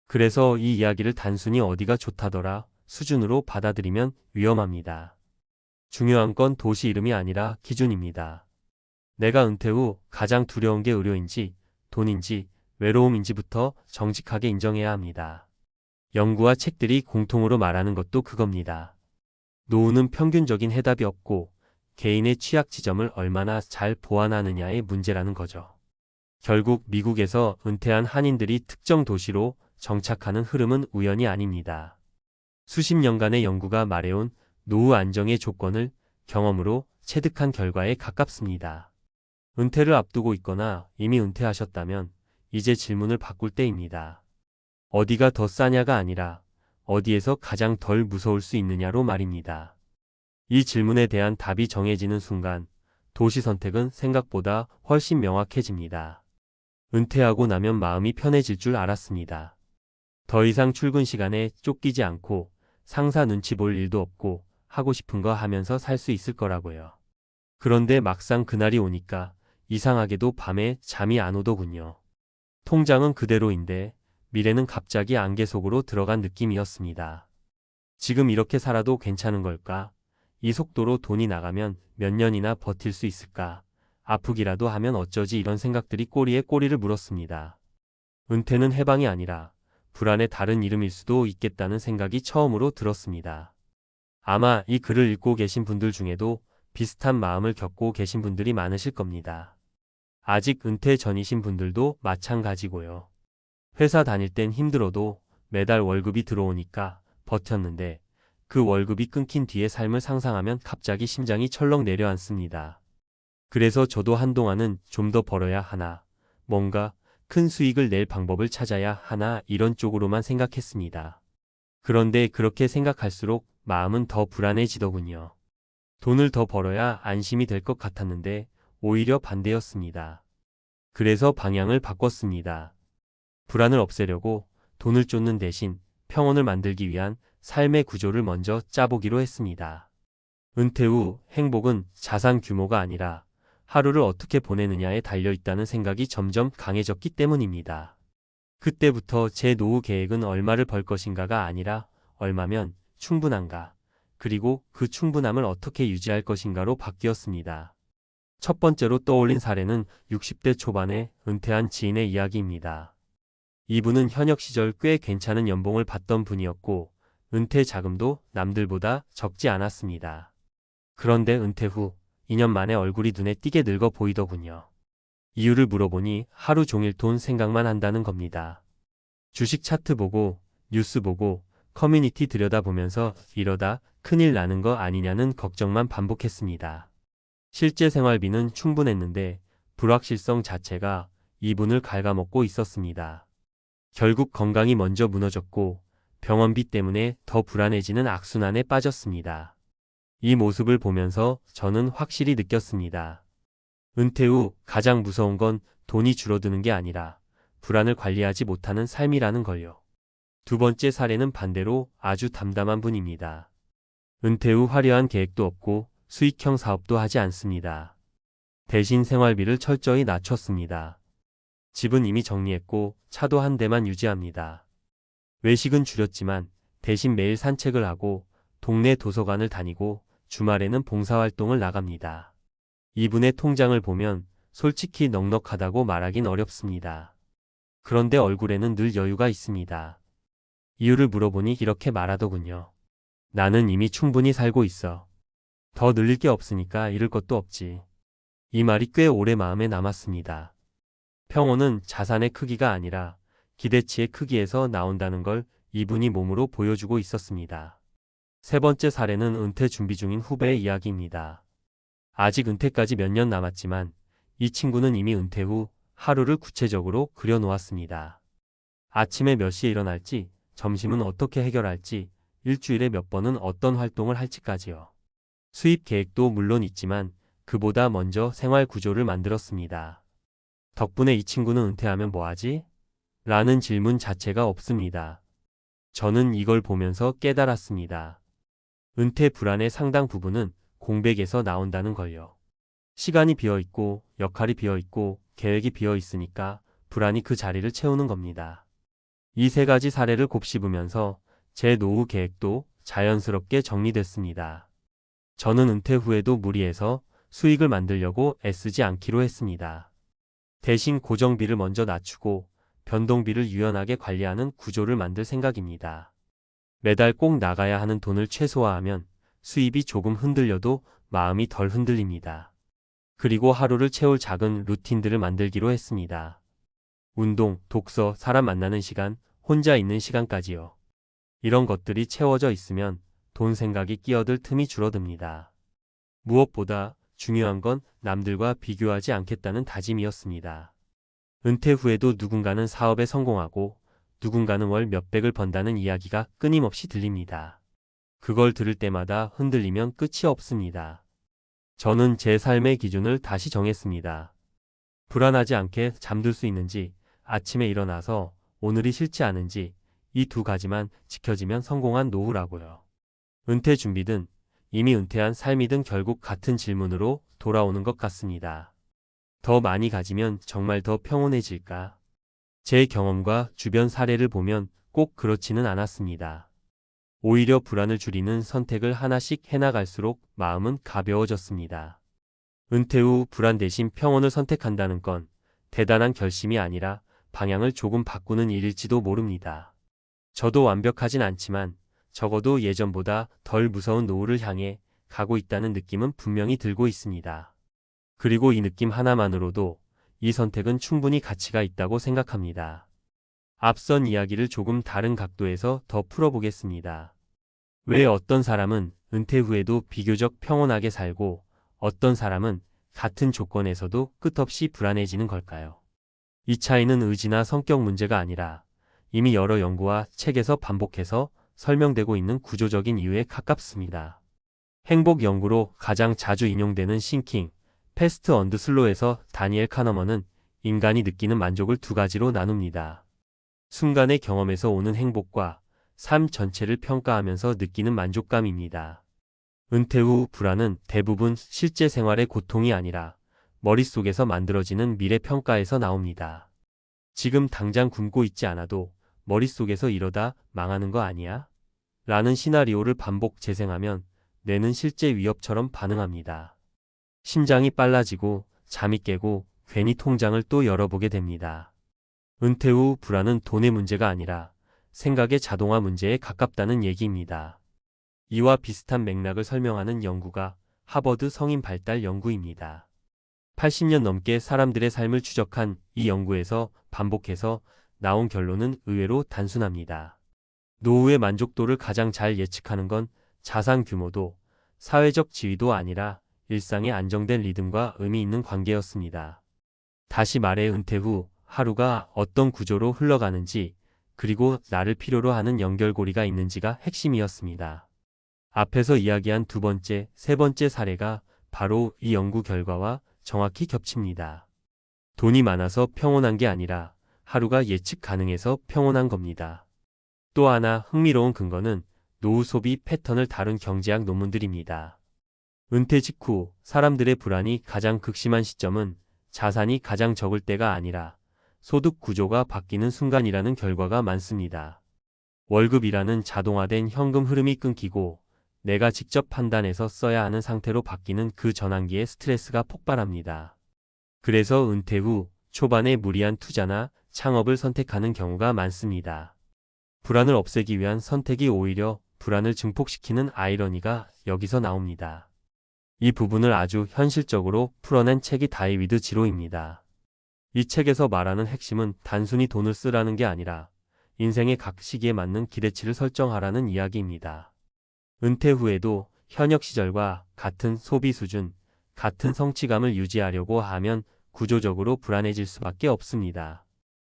그래서 이 이야기를 단순히 어디가 좋다더라 수준으로 받아들이면 위험합니다. 중요한 건 도시 이름이 아니라 기준입니다. 내가 은퇴 후 가장 두려운 게 의료인지 돈인지 외로움인지부터 정직하게 인정해야 합니다. 연구와 책들이 공통으로 말하는 것도 그겁니다. 노후는 평균적인 해답이 없고 개인의 취약 지점을 얼마나 잘 보완하느냐의 문제라는 거죠. 결국 미국에서 은퇴한 한인들이 특정 도시로 정착하는 흐름은 우연이 아닙니다. 수십 년간의 연구가 말해온 노후 안정의 조건을 경험으로 체득한 결과에 가깝습니다. 은퇴를 앞두고 있거나 이미 은퇴하셨다면 이제 질문을 바꿀 때입니다. 어디가 더 싸냐가 아니라 어디에서 가장 덜 무서울 수 있느냐로 말입니다. 이 질문에 대한 답이 정해지는 순간 도시 선택은 생각보다 훨씬 명확해집니다. 은퇴하고 나면 마음이 편해질 줄 알았습니다. 더 이상 출근 시간에 쫓기지 않고 상사 눈치 볼 일도 없고 하고 싶은 거 하면서 살 수 있을 거라고요. 그런데 막상 그날이 오니까 이상하게도 밤에 잠이 안 오더군요. 통장은 그대로인데 미래는 갑자기 안개 속으로 들어간 느낌이었습니다. 지금 이렇게 살아도 괜찮은 걸까? 이 속도로 돈이 나가면 몇 년이나 버틸 수 있을까? 아프기라도 하면 어쩌지 이런 생각들이 꼬리에 꼬리를 물었습니다. 은퇴는 해방이 아니라 불안의 다른 이름일 수도 있겠다는 생각이 처음으로 들었습니다. 아마 이 글을 읽고 계신 분들 중에도 비슷한 마음을 겪고 계신 분들이 많으실 겁니다. 아직 은퇴 전이신 분들도 마찬가지고요. 회사 다닐 땐 힘들어도 매달 월급이 들어오니까 버텼는데 그 월급이 끊긴 뒤의 삶을 상상하면 갑자기 심장이 철렁 내려앉습니다. 그래서 저도 한동안은 좀 더 벌어야 하나, 뭔가 큰 수익을 낼 방법을 찾아야 하나 이런 쪽으로만 생각했습니다. 그런데 그렇게 생각할수록 마음은 더 불안해지더군요. 돈을 더 벌어야 안심이 될 것 같았는데 오히려 반대였습니다. 그래서 방향을 바꿨습니다. 불안을 없애려고 돈을 쫓는 대신 평온을 만들기 위한 삶의 구조를 먼저 짜보기로 했습니다. 은퇴 후 행복은 자산 규모가 아니라 하루를 어떻게 보내느냐에 달려있다는 생각이 점점 강해졌기 때문입니다. 그때부터 제 노후 계획은 얼마를 벌 것인가가 아니라 얼마면 충분한가, 그리고 그 충분함을 어떻게 유지할 것인가로 바뀌었습니다. 첫 번째로 떠올린 사례는 60대 초반에 은퇴한 지인의 이야기입니다. 이분은 현역 시절 꽤 괜찮은 연봉을 받던 분이었고 은퇴 자금도 남들보다 적지 않았습니다. 그런데 은퇴 후 2년 만에 얼굴이 눈에 띄게 늙어 보이더군요. 이유를 물어보니 하루 종일 돈 생각만 한다는 겁니다. 주식 차트 보고 뉴스 보고 커뮤니티 들여다보면서 이러다 큰일 나는 거 아니냐는 걱정만 반복했습니다. 실제 생활비는 충분했는데 불확실성 자체가 이분을 갉아먹고 있었습니다. 결국 건강이 먼저 무너졌고 병원비 때문에 더 불안해지는 악순환에 빠졌습니다. 이 모습을 보면서 저는 확실히 느꼈습니다. 은퇴 후 가장 무서운 건 돈이 줄어드는 게 아니라 불안을 관리하지 못하는 삶이라는 걸요. 두 번째 사례는 반대로 아주 담담한 분입니다. 은퇴 후 화려한 계획도 없고 수익형 사업도 하지 않습니다. 대신 생활비를 철저히 낮췄습니다. 집은 이미 정리했고 차도 한 대만 유지합니다. 외식은 줄였지만 대신 매일 산책을 하고 동네 도서관을 다니고 주말에는 봉사활동을 나갑니다. 이분의 통장을 보면 솔직히 넉넉하다고 말하긴 어렵습니다. 그런데 얼굴에는 늘 여유가 있습니다. 이유를 물어보니 이렇게 말하더군요. 나는 이미 충분히 살고 있어. 더 늘릴 게 없으니까 잃을 것도 없지. 이 말이 꽤 오래 마음에 남았습니다. 평온은 자산의 크기가 아니라 기대치의 크기에서 나온다는 걸 이분이 몸으로 보여주고 있었습니다. 세 번째 사례는 은퇴 준비 중인 후배의 이야기입니다. 아직 은퇴까지 몇 년 남았지만 이 친구는 이미 은퇴 후 하루를 구체적으로 그려놓았습니다. 아침에 몇 시에 일어날지, 점심은 어떻게 해결할지, 일주일에 몇 번은 어떤 활동을 할지까지요. 수입 계획도 물론 있지만 그보다 먼저 생활 구조를 만들었습니다. 덕분에 이 친구는 은퇴하면 뭐하지? 라는 질문 자체가 없습니다. 저는 이걸 보면서 깨달았습니다. 은퇴 불안의 상당 부분은 공백에서 나온다는 걸요. 시간이 비어있고 역할이 비어있고 계획이 비어있으니까 불안이 그 자리를 채우는 겁니다. 이 세 가지 사례를 곱씹으면서 제 노후 계획도 자연스럽게 정리됐습니다. 저는 은퇴 후에도 무리해서 수익을 만들려고 애쓰지 않기로 했습니다. 대신 고정비를 먼저 낮추고 변동비를 유연하게 관리하는 구조를 만들 생각입니다. 매달 꼭 나가야 하는 돈을 최소화하면 수입이 조금 흔들려도 마음이 덜 흔들립니다. 그리고 하루를 채울 작은 루틴들을 만들기로 했습니다. 운동, 독서, 사람 만나는 시간, 혼자 있는 시간까지요. 이런 것들이 채워져 있으면 돈 생각이 끼어들 틈이 줄어듭니다. 무엇보다 중요한 건 남들과 비교하지 않겠다는 다짐이었습니다. 은퇴 후에도 누군가는 사업에 성공하고 누군가는 월 몇백을 번다는 이야기가 끊임없이 들립니다. 그걸 들을 때마다 흔들리면 끝이 없습니다. 저는 제 삶의 기준을 다시 정했습니다. 불안하지 않게 잠들 수 있는지, 아침에 일어나서 오늘이 싫지 않은지 이 두 가지만 지켜지면 성공한 노후라고요. 은퇴 준비든 이미 은퇴한 삶이든 결국 같은 질문으로 돌아오는 것 같습니다. 더 많이 가지면 정말 더 평온해질까? 제 경험과 주변 사례를 보면 꼭 그렇지는 않았습니다. 오히려 불안을 줄이는 선택을 하나씩 해나갈수록 마음은 가벼워졌습니다. 은퇴 후 불안 대신 평온을 선택한다는 건 대단한 결심이 아니라 방향을 조금 바꾸는 일일지도 모릅니다. 저도 완벽하진 않지만 적어도 예전보다 덜 무서운 노후를 향해 가고 있다는 느낌은 분명히 들고 있습니다. 그리고 이 느낌 하나만으로도 이 선택은 충분히 가치가 있다고 생각합니다. 앞선 이야기를 조금 다른 각도에서 더 풀어보겠습니다. 왜 어떤 사람은 은퇴 후에도 비교적 평온하게 살고 어떤 사람은 같은 조건에서도 끝없이 불안해지는 걸까요? 이 차이는 의지나 성격 문제가 아니라 이미 여러 연구와 책에서 반복해서 설명되고 있는 구조적인 이유에 가깝습니다. 행복 연구로 가장 자주 인용되는 싱킹, 패스트 언드 슬로에서 다니엘 카너먼은 인간이 느끼는 만족을 두 가지로 나눕니다. 순간의 경험에서 오는 행복과 삶 전체를 평가하면서 느끼는 만족감입니다. 은퇴 후 불안은 대부분 실제 생활의 고통이 아니라 머릿속에서 만들어지는 미래 평가에서 나옵니다. 지금 당장 굶고 있지 않아도 머릿속에서 이러다 망하는 거 아니야? 라는 시나리오를 반복 재생하면 뇌는 실제 위협처럼 반응합니다. 심장이 빨라지고 잠이 깨고 괜히 통장을 또 열어보게 됩니다. 은퇴 후 불안은 돈의 문제가 아니라 생각의 자동화 문제에 가깝다는 얘기입니다. 이와 비슷한 맥락을 설명하는 연구가 하버드 성인 발달 연구입니다. 80년 넘게 사람들의 삶을 추적한 이 연구에서 반복해서 나온 결론은 의외로 단순합니다. 노후의 만족도를 가장 잘 예측하는 건 자산 규모도 사회적 지위도 아니라 일상의 안정된 리듬과 의미 있는 관계였습니다. 다시 말해 은퇴 후 하루가 어떤 구조로 흘러가는지 그리고 나를 필요로 하는 연결고리가 있는지가 핵심이었습니다. 앞에서 이야기한 두 번째, 세 번째 사례가 바로 이 연구 결과와 정확히 겹칩니다. 돈이 많아서 평온한 게 아니라 하루가 예측 가능해서 평온한 겁니다. 또 하나 흥미로운 근거는 노후 소비 패턴을 다룬 경제학 논문들입니다. 은퇴 직후 사람들의 불안이 가장 극심한 시점은 자산이 가장 적을 때가 아니라 소득 구조가 바뀌는 순간이라는 결과가 많습니다. 월급이라는 자동화된 현금 흐름이 끊기고 내가 직접 판단해서 써야 하는 상태로 바뀌는 그 전환기에 스트레스가 폭발합니다. 그래서 은퇴 후 초반에 무리한 투자나 창업을 선택하는 경우가 많습니다. 불안을 없애기 위한 선택이 오히려 불안을 증폭시키는 아이러니가 여기서 나옵니다. 이 부분을 아주 현실적으로 풀어낸 책이 다이비드 지로입니다. 이 책에서 말하는 핵심은 단순히 돈을 쓰라는 게 아니라 인생의 각 시기에 맞는 기대치를 설정하라는 이야기입니다. 은퇴 후에도 현역 시절과 같은 소비 수준, 같은 성취감을 유지하려고 하면 구조적으로 불안해질 수밖에 없습니다.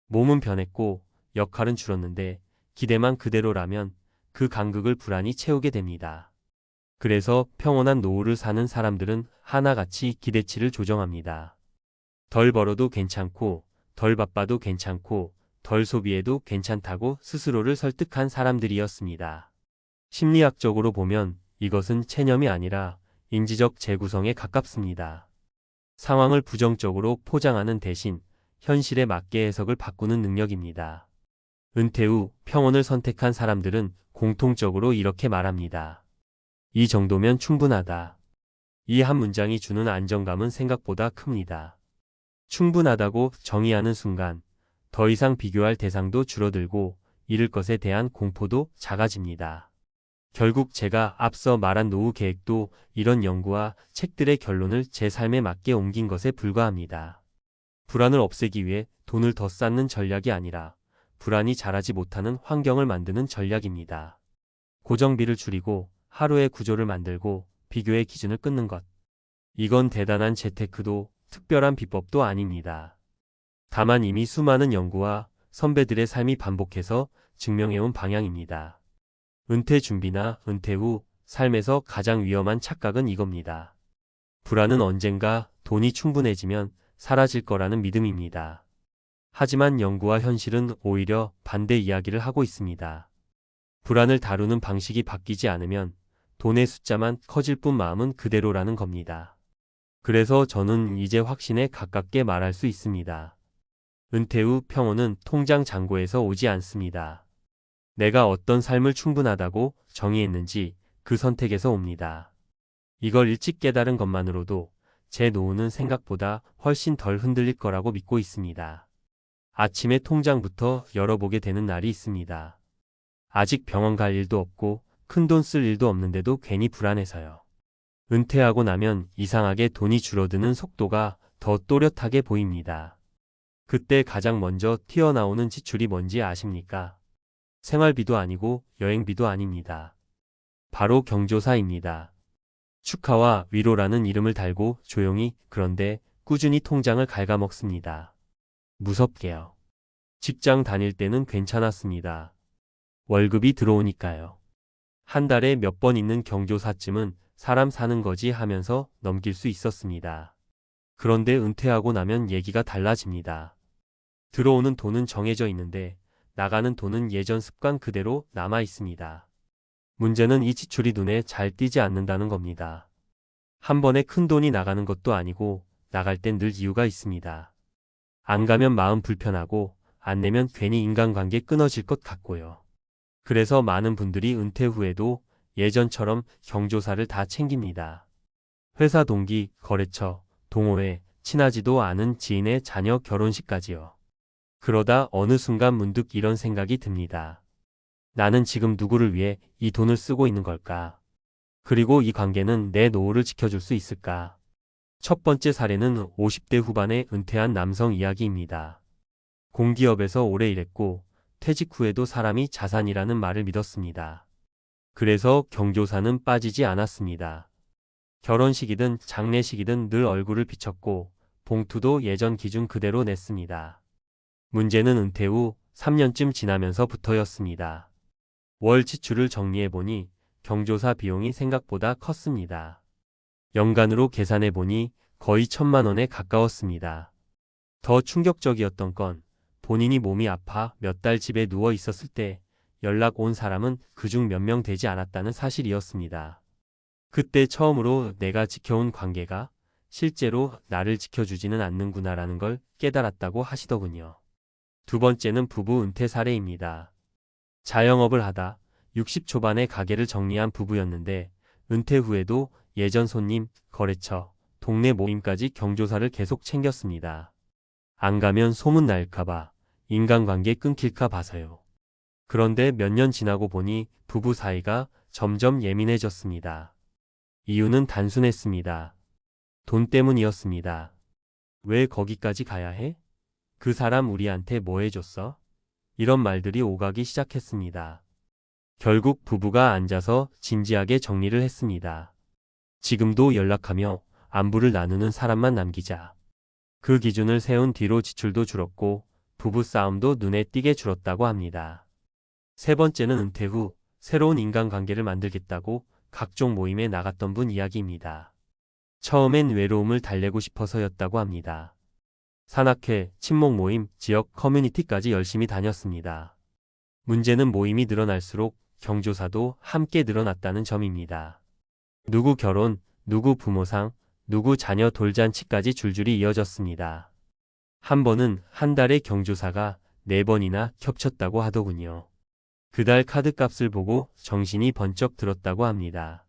몸은 변했고 역할은 줄었는데 기대만 그대로라면 그 간극을 불안이 채우게 됩니다. 그래서 평온한 노후를 사는 사람들은 하나같이 기대치를 조정합니다. 덜 벌어도 괜찮고, 덜 바빠도 괜찮고, 덜 소비해도 괜찮다고 스스로를 설득한 사람들이었습니다. 심리학적으로 보면 이것은 체념이 아니라 인지적 재구성에 가깝습니다. 상황을 부정적으로 포장하는 대신 현실에 맞게 해석을 바꾸는 능력입니다. 은퇴 후 평온을 선택한 사람들은 공통적으로 이렇게 말합니다. 이 정도면 충분하다. 이 한 문장이 주는 안정감은 생각보다 큽니다. 충분하다고 정의하는 순간 더 이상 비교할 대상도 줄어들고 잃을 것에 대한 공포도 작아집니다. 결국 제가 앞서 말한 노후 계획도 이런 연구와 책들의 결론을 제 삶에 맞게 옮긴 것에 불과합니다. 불안을 없애기 위해 돈을 더 쌓는 전략이 아니라 불안이 자라지 못하는 환경을 만드는 전략입니다. 고정비를 줄이고 하루의 구조를 만들고 비교의 기준을 끊는 것. 이건 대단한 재테크도 특별한 비법도 아닙니다. 다만 이미 수많은 연구와 선배들의 삶이 반복해서 증명해온 방향입니다. 은퇴 준비나 은퇴 후 삶에서 가장 위험한 착각은 이겁니다. 불안은 언젠가 돈이 충분해지면 사라질 거라는 믿음입니다. 하지만 연구와 현실은 오히려 반대 이야기를 하고 있습니다. 불안을 다루는 방식이 바뀌지 않으면 돈의 숫자만 커질 뿐 마음은 그대로라는 겁니다. 그래서 저는 이제 확신에 가깝게 말할 수 있습니다. 은퇴 후 평온은 통장 잔고에서 오지 않습니다. 내가 어떤 삶을 충분하다고 정의했는지 그 선택에서 옵니다. 이걸 일찍 깨달은 것만으로도 제 노후는 생각보다 훨씬 덜 흔들릴 거라고 믿고 있습니다. 아침에 통장부터 열어보게 되는 날이 있습니다. 아직 병원 갈 일도 없고 큰돈 쓸 일도 없는데도 괜히 불안해서요. 은퇴하고 나면 이상하게 돈이 줄어드는 속도가 더 또렷하게 보입니다. 그때 가장 먼저 튀어나오는 지출이 뭔지 아십니까? 생활비도 아니고 여행비도 아닙니다. 바로 경조사입니다. 축하와 위로라는 이름을 달고 조용히 그런데 꾸준히 통장을 갉아먹습니다. 무섭게요. 직장 다닐 때는 괜찮았습니다. 월급이 들어오니까요. 한 달에 몇 번 있는 경조사쯤은 사람 사는 거지 하면서 넘길 수 있었습니다. 그런데 은퇴하고 나면 얘기가 달라집니다. 들어오는 돈은 정해져 있는데 나가는 돈은 예전 습관 그대로 남아 있습니다. 문제는 이 지출이 눈에 잘 띄지 않는다는 겁니다. 한 번에 큰 돈이 나가는 것도 아니고 나갈 땐 늘 이유가 있습니다. 안 가면 마음 불편하고 안 내면 괜히 인간관계 끊어질 것 같고요. 그래서 많은 분들이 은퇴 후에도 예전처럼 경조사를 다 챙깁니다. 회사 동기, 거래처, 동호회, 친하지도 않은 지인의 자녀 결혼식까지요. 그러다 어느 순간 문득 이런 생각이 듭니다. 나는 지금 누구를 위해 이 돈을 쓰고 있는 걸까? 그리고 이 관계는 내 노후를 지켜줄 수 있을까? 첫 번째 사례는 50대 후반에 은퇴한 남성 이야기입니다. 공기업에서 오래 일했고 퇴직 후에도 사람이 자산이라는 말을 믿었습니다. 그래서 경조사는 빠지지 않았습니다. 결혼식이든 장례식이든 늘 얼굴을 비췄고 봉투도 예전 기준 그대로 냈습니다. 문제는 은퇴 후 3년쯤 지나면서부터였습니다. 월 지출을 정리해보니 경조사 비용이 생각보다 컸습니다. 연간으로 계산해보니 거의 1,000만 원에 가까웠습니다. 더 충격적이었던 건 본인이 몸이 아파 몇 달 집에 누워 있었을 때 연락 온 사람은 그중 몇 명 되지 않았다는 사실이었습니다. 그때 처음으로 내가 지켜온 관계가 실제로 나를 지켜주지는 않는구나라는 걸 깨달았다고 하시더군요. 두 번째는 부부 은퇴 사례입니다. 자영업을 하다 60 초반에 가게를 정리한 부부였는데 은퇴 후에도 예전 손님, 거래처, 동네 모임까지 경조사를 계속 챙겼습니다. 안 가면 소문 날까봐, 인간관계 끊길까 봐서요. 그런데 몇 년 지나고 보니 부부 사이가 점점 예민해졌습니다. 이유는 단순했습니다. 돈 때문이었습니다. 왜 거기까지 가야 해? 그 사람 우리한테 뭐 해줬어? 이런 말들이 오가기 시작했습니다. 결국 부부가 앉아서 진지하게 정리를 했습니다. 지금도 연락하며 안부를 나누는 사람만 남기자. 그 기준을 세운 뒤로 지출도 줄었고 부부 싸움도 눈에 띄게 줄었다고 합니다. 세 번째는 은퇴 후 새로운 인간관계를 만들겠다고 각종 모임에 나갔던 분 이야기입니다. 처음엔 외로움을 달래고 싶어서였다고 합니다. 산악회, 친목 모임, 지역 커뮤니티까지 열심히 다녔습니다. 문제는 모임이 늘어날수록 경조사도 함께 늘어났다는 점입니다. 누구 결혼, 누구 부모상, 누구 자녀 돌잔치까지 줄줄이 이어졌습니다. 한 번은 한 달에 경조사가 4번이나 겹쳤다고 하더군요. 그달 카드값을 보고 정신이 번쩍 들었다고 합니다.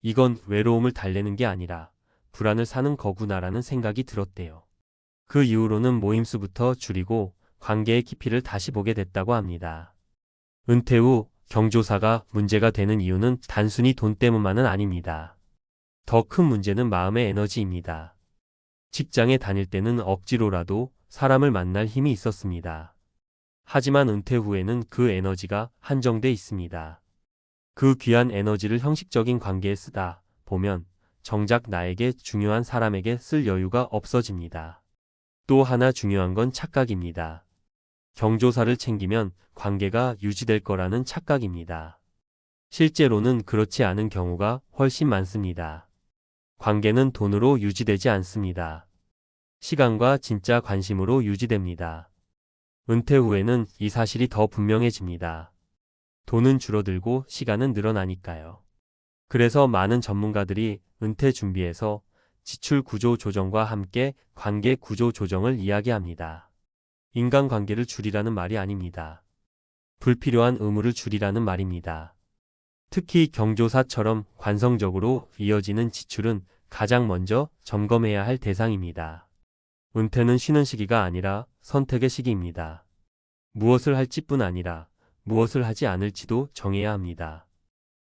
이건 외로움을 달래는 게 아니라 불안을 사는 거구나라는 생각이 들었대요. 그 이후로는 모임수부터 줄이고 관계의 깊이를 다시 보게 됐다고 합니다. 은퇴 후 경조사가 문제가 되는 이유는 단순히 돈 때문만은 아닙니다. 더 큰 문제는 마음의 에너지입니다. 직장에 다닐 때는 억지로라도 사람을 만날 힘이 있었습니다. 하지만 은퇴 후에는 그 에너지가 한정돼 있습니다. 그 귀한 에너지를 형식적인 관계에 쓰다 보면 정작 나에게 중요한 사람에게 쓸 여유가 없어집니다. 또 하나 중요한 건 착각입니다. 경조사를 챙기면 관계가 유지될 거라는 착각입니다. 실제로는 그렇지 않은 경우가 훨씬 많습니다. 관계는 돈으로 유지되지 않습니다. 시간과 진짜 관심으로 유지됩니다. 은퇴 후에는 이 사실이 더 분명해집니다. 돈은 줄어들고 시간은 늘어나니까요. 그래서 많은 전문가들이 은퇴 준비에서 지출 구조 조정과 함께 관계 구조 조정을 이야기합니다. 인간관계를 줄이라는 말이 아닙니다. 불필요한 의무를 줄이라는 말입니다. 특히 경조사처럼 관성적으로 이어지는 지출은 가장 먼저 점검해야 할 대상입니다. 은퇴는 쉬는 시기가 아니라 선택의 시기입니다. 무엇을 할지뿐 아니라 무엇을 하지 않을지도 정해야 합니다.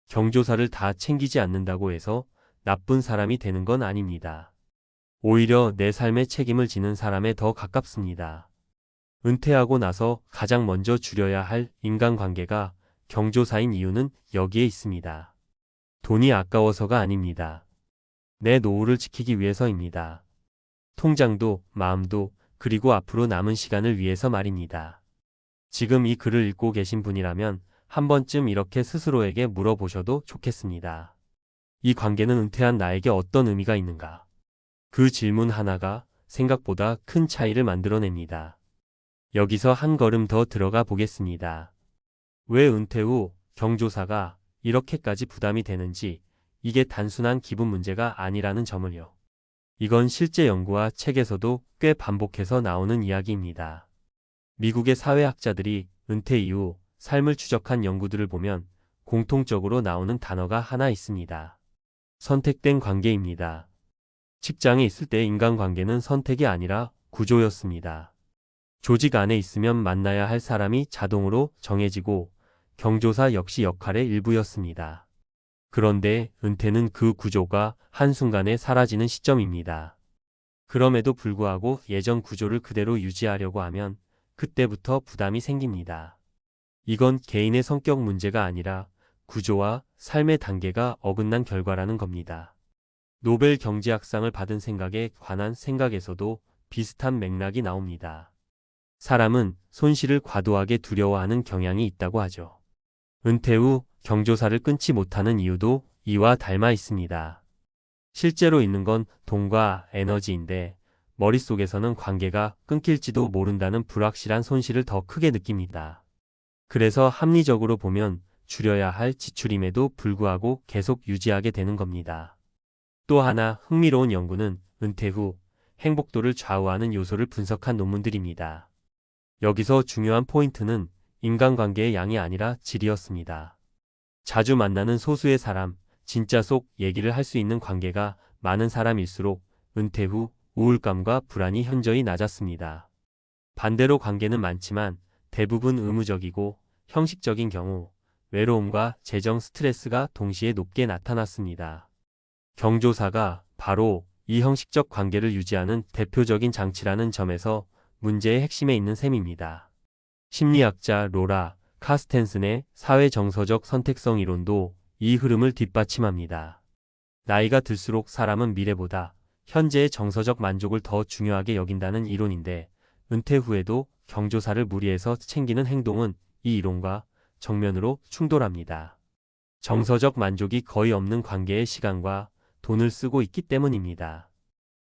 경조사를 다 챙기지 않는다고 해서 나쁜 사람이 되는 건 아닙니다. 오히려 내 삶의 책임을 지는 사람에 더 가깝습니다. 은퇴하고 나서 가장 먼저 줄여야 할 인간관계가 경조사인 이유는 여기에 있습니다. 돈이 아까워서가 아닙니다. 내 노후를 지키기 위해서입니다. 통장도, 마음도, 그리고 앞으로 남은 시간을 위해서 말입니다. 지금 이 글을 읽고 계신 분이라면 한 번쯤 이렇게 스스로에게 물어보셔도 좋겠습니다. 이 관계는 은퇴한 나에게 어떤 의미가 있는가? 그 질문 하나가 생각보다 큰 차이를 만들어냅니다. 여기서 한 걸음 더 들어가 보겠습니다. 왜 은퇴 후 경조사가 이렇게까지 부담이 되는지, 이게 단순한 기분 문제가 아니라는 점을요. 이건 실제 연구와 책에서도 꽤 반복해서 나오는 이야기입니다. 미국의 사회학자들이 은퇴 이후 삶을 추적한 연구들을 보면 공통적으로 나오는 단어가 하나 있습니다. 선택된 관계입니다. 직장에 있을 때 인간관계는 선택이 아니라 구조였습니다. 조직 안에 있으면 만나야 할 사람이 자동으로 정해지고 경조사 역시 역할의 일부였습니다. 그런데 은퇴는 그 구조가 한순간에 사라지는 시점입니다. 그럼에도 불구하고 예전 구조를 그대로 유지하려고 하면 그때부터 부담이 생깁니다. 이건 개인의 성격 문제가 아니라 구조와 삶의 단계가 어긋난 결과라는 겁니다. 노벨 경제학상을 받은 생각에 관한 생각에서도 비슷한 맥락이 나옵니다. 사람은 손실을 과도하게 두려워하는 경향이 있다고 하죠. 은퇴 후 경조사를 끊지 못하는 이유도 이와 닮아 있습니다. 실제로 있는 건 돈과 에너지인데 머릿속에서는 관계가 끊길지도 모른다는 불확실한 손실을 더 크게 느낍니다. 그래서 합리적으로 보면 줄여야 할 지출임에도 불구하고 계속 유지하게 되는 겁니다. 또 하나 흥미로운 연구는 은퇴 후 행복도를 좌우하는 요소를 분석한 논문들입니다. 여기서 중요한 포인트는 인간관계의 양이 아니라 질이었습니다. 자주 만나는 소수의 사람, 진짜 속 얘기를 할 수 있는 관계가 많은 사람일수록 은퇴 후 우울감과 불안이 현저히 낮았습니다. 반대로 관계는 많지만 대부분 의무적이고 형식적인 경우 외로움과 재정 스트레스가 동시에 높게 나타났습니다. 경조사가 바로 이 형식적 관계를 유지하는 대표적인 장치라는 점에서 문제의 핵심에 있는 셈입니다. 심리학자 로라 카스텐슨의 사회정서적 선택성 이론도 이 흐름을 뒷받침합니다. 나이가 들수록 사람은 미래보다 현재의 정서적 만족을 더 중요하게 여긴다는 이론인데, 은퇴 후에도 경조사를 무리해서 챙기는 행동은 이 이론과 정면으로 충돌합니다. 정서적 만족이 거의 없는 관계에 시간과 돈을 쓰고 있기 때문입니다.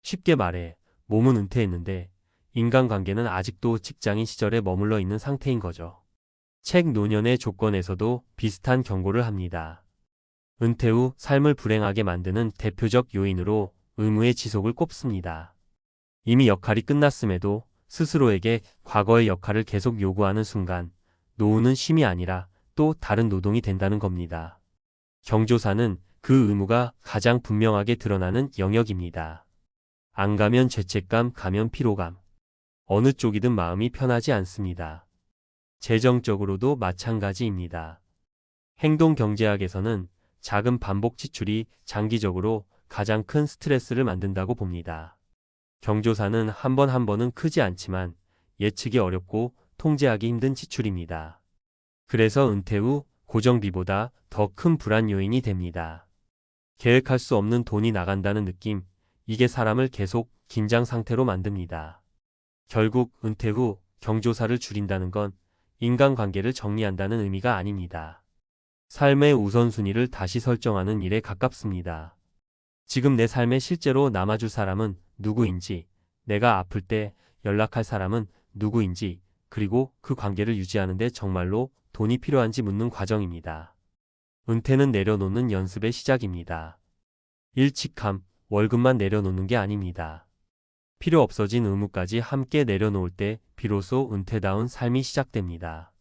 쉽게 말해 몸은 은퇴했는데 인간관계는 아직도 직장인 시절에 머물러 있는 상태인 거죠. 책 노년의 조건에서도 비슷한 경고를 합니다. 은퇴 후 삶을 불행하게 만드는 대표적 요인으로 의무의 지속을 꼽습니다. 이미 역할이 끝났음에도 스스로에게 과거의 역할을 계속 요구하는 순간 노후는 쉼이 아니라 또 다른 노동이 된다는 겁니다. 경조사는 그 의무가 가장 분명하게 드러나는 영역입니다. 안 가면 죄책감, 가면 피로감. 어느 쪽이든 마음이 편하지 않습니다. 재정적으로도 마찬가지입니다. 행동경제학에서는 작은 반복 지출이 장기적으로 가장 큰 스트레스를 만든다고 봅니다. 경조사는 한 번 한 번은 크지 않지만 예측이 어렵고 통제하기 힘든 지출입니다. 그래서 은퇴 후 고정비보다 더 큰 불안 요인이 됩니다. 계획할 수 없는 돈이 나간다는 느낌, 이게 사람을 계속 긴장 상태로 만듭니다. 결국 은퇴 후 경조사를 줄인다는 건 인간관계를 정리한다는 의미가 아닙니다. 삶의 우선순위를 다시 설정하는 일에 가깝습니다. 지금 내 삶에 실제로 남아줄 사람은 누구인지, 내가 아플 때 연락할 사람은 누구인지, 그리고 그 관계를 유지하는 데 정말로 돈이 필요한지 묻는 과정입니다. 은퇴는 내려놓는 연습의 시작입니다. 일칙함, 월급만 내려놓는 게 아닙니다. 필요 없어진 의무까지 함께 내려놓을 때 비로소 은퇴다운 삶이 시작됩니다.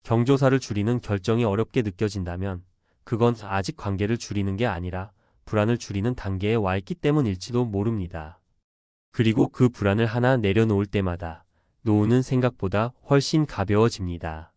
경조사를 줄이는 결정이 어렵게 느껴진다면 그건 아직 관계를 줄이는 게 아니라 불안을 줄이는 단계에 와 있기 때문일지도 모릅니다. 그리고 그 불안을 하나 내려놓을 때마다 노후는 생각보다 훨씬 가벼워집니다.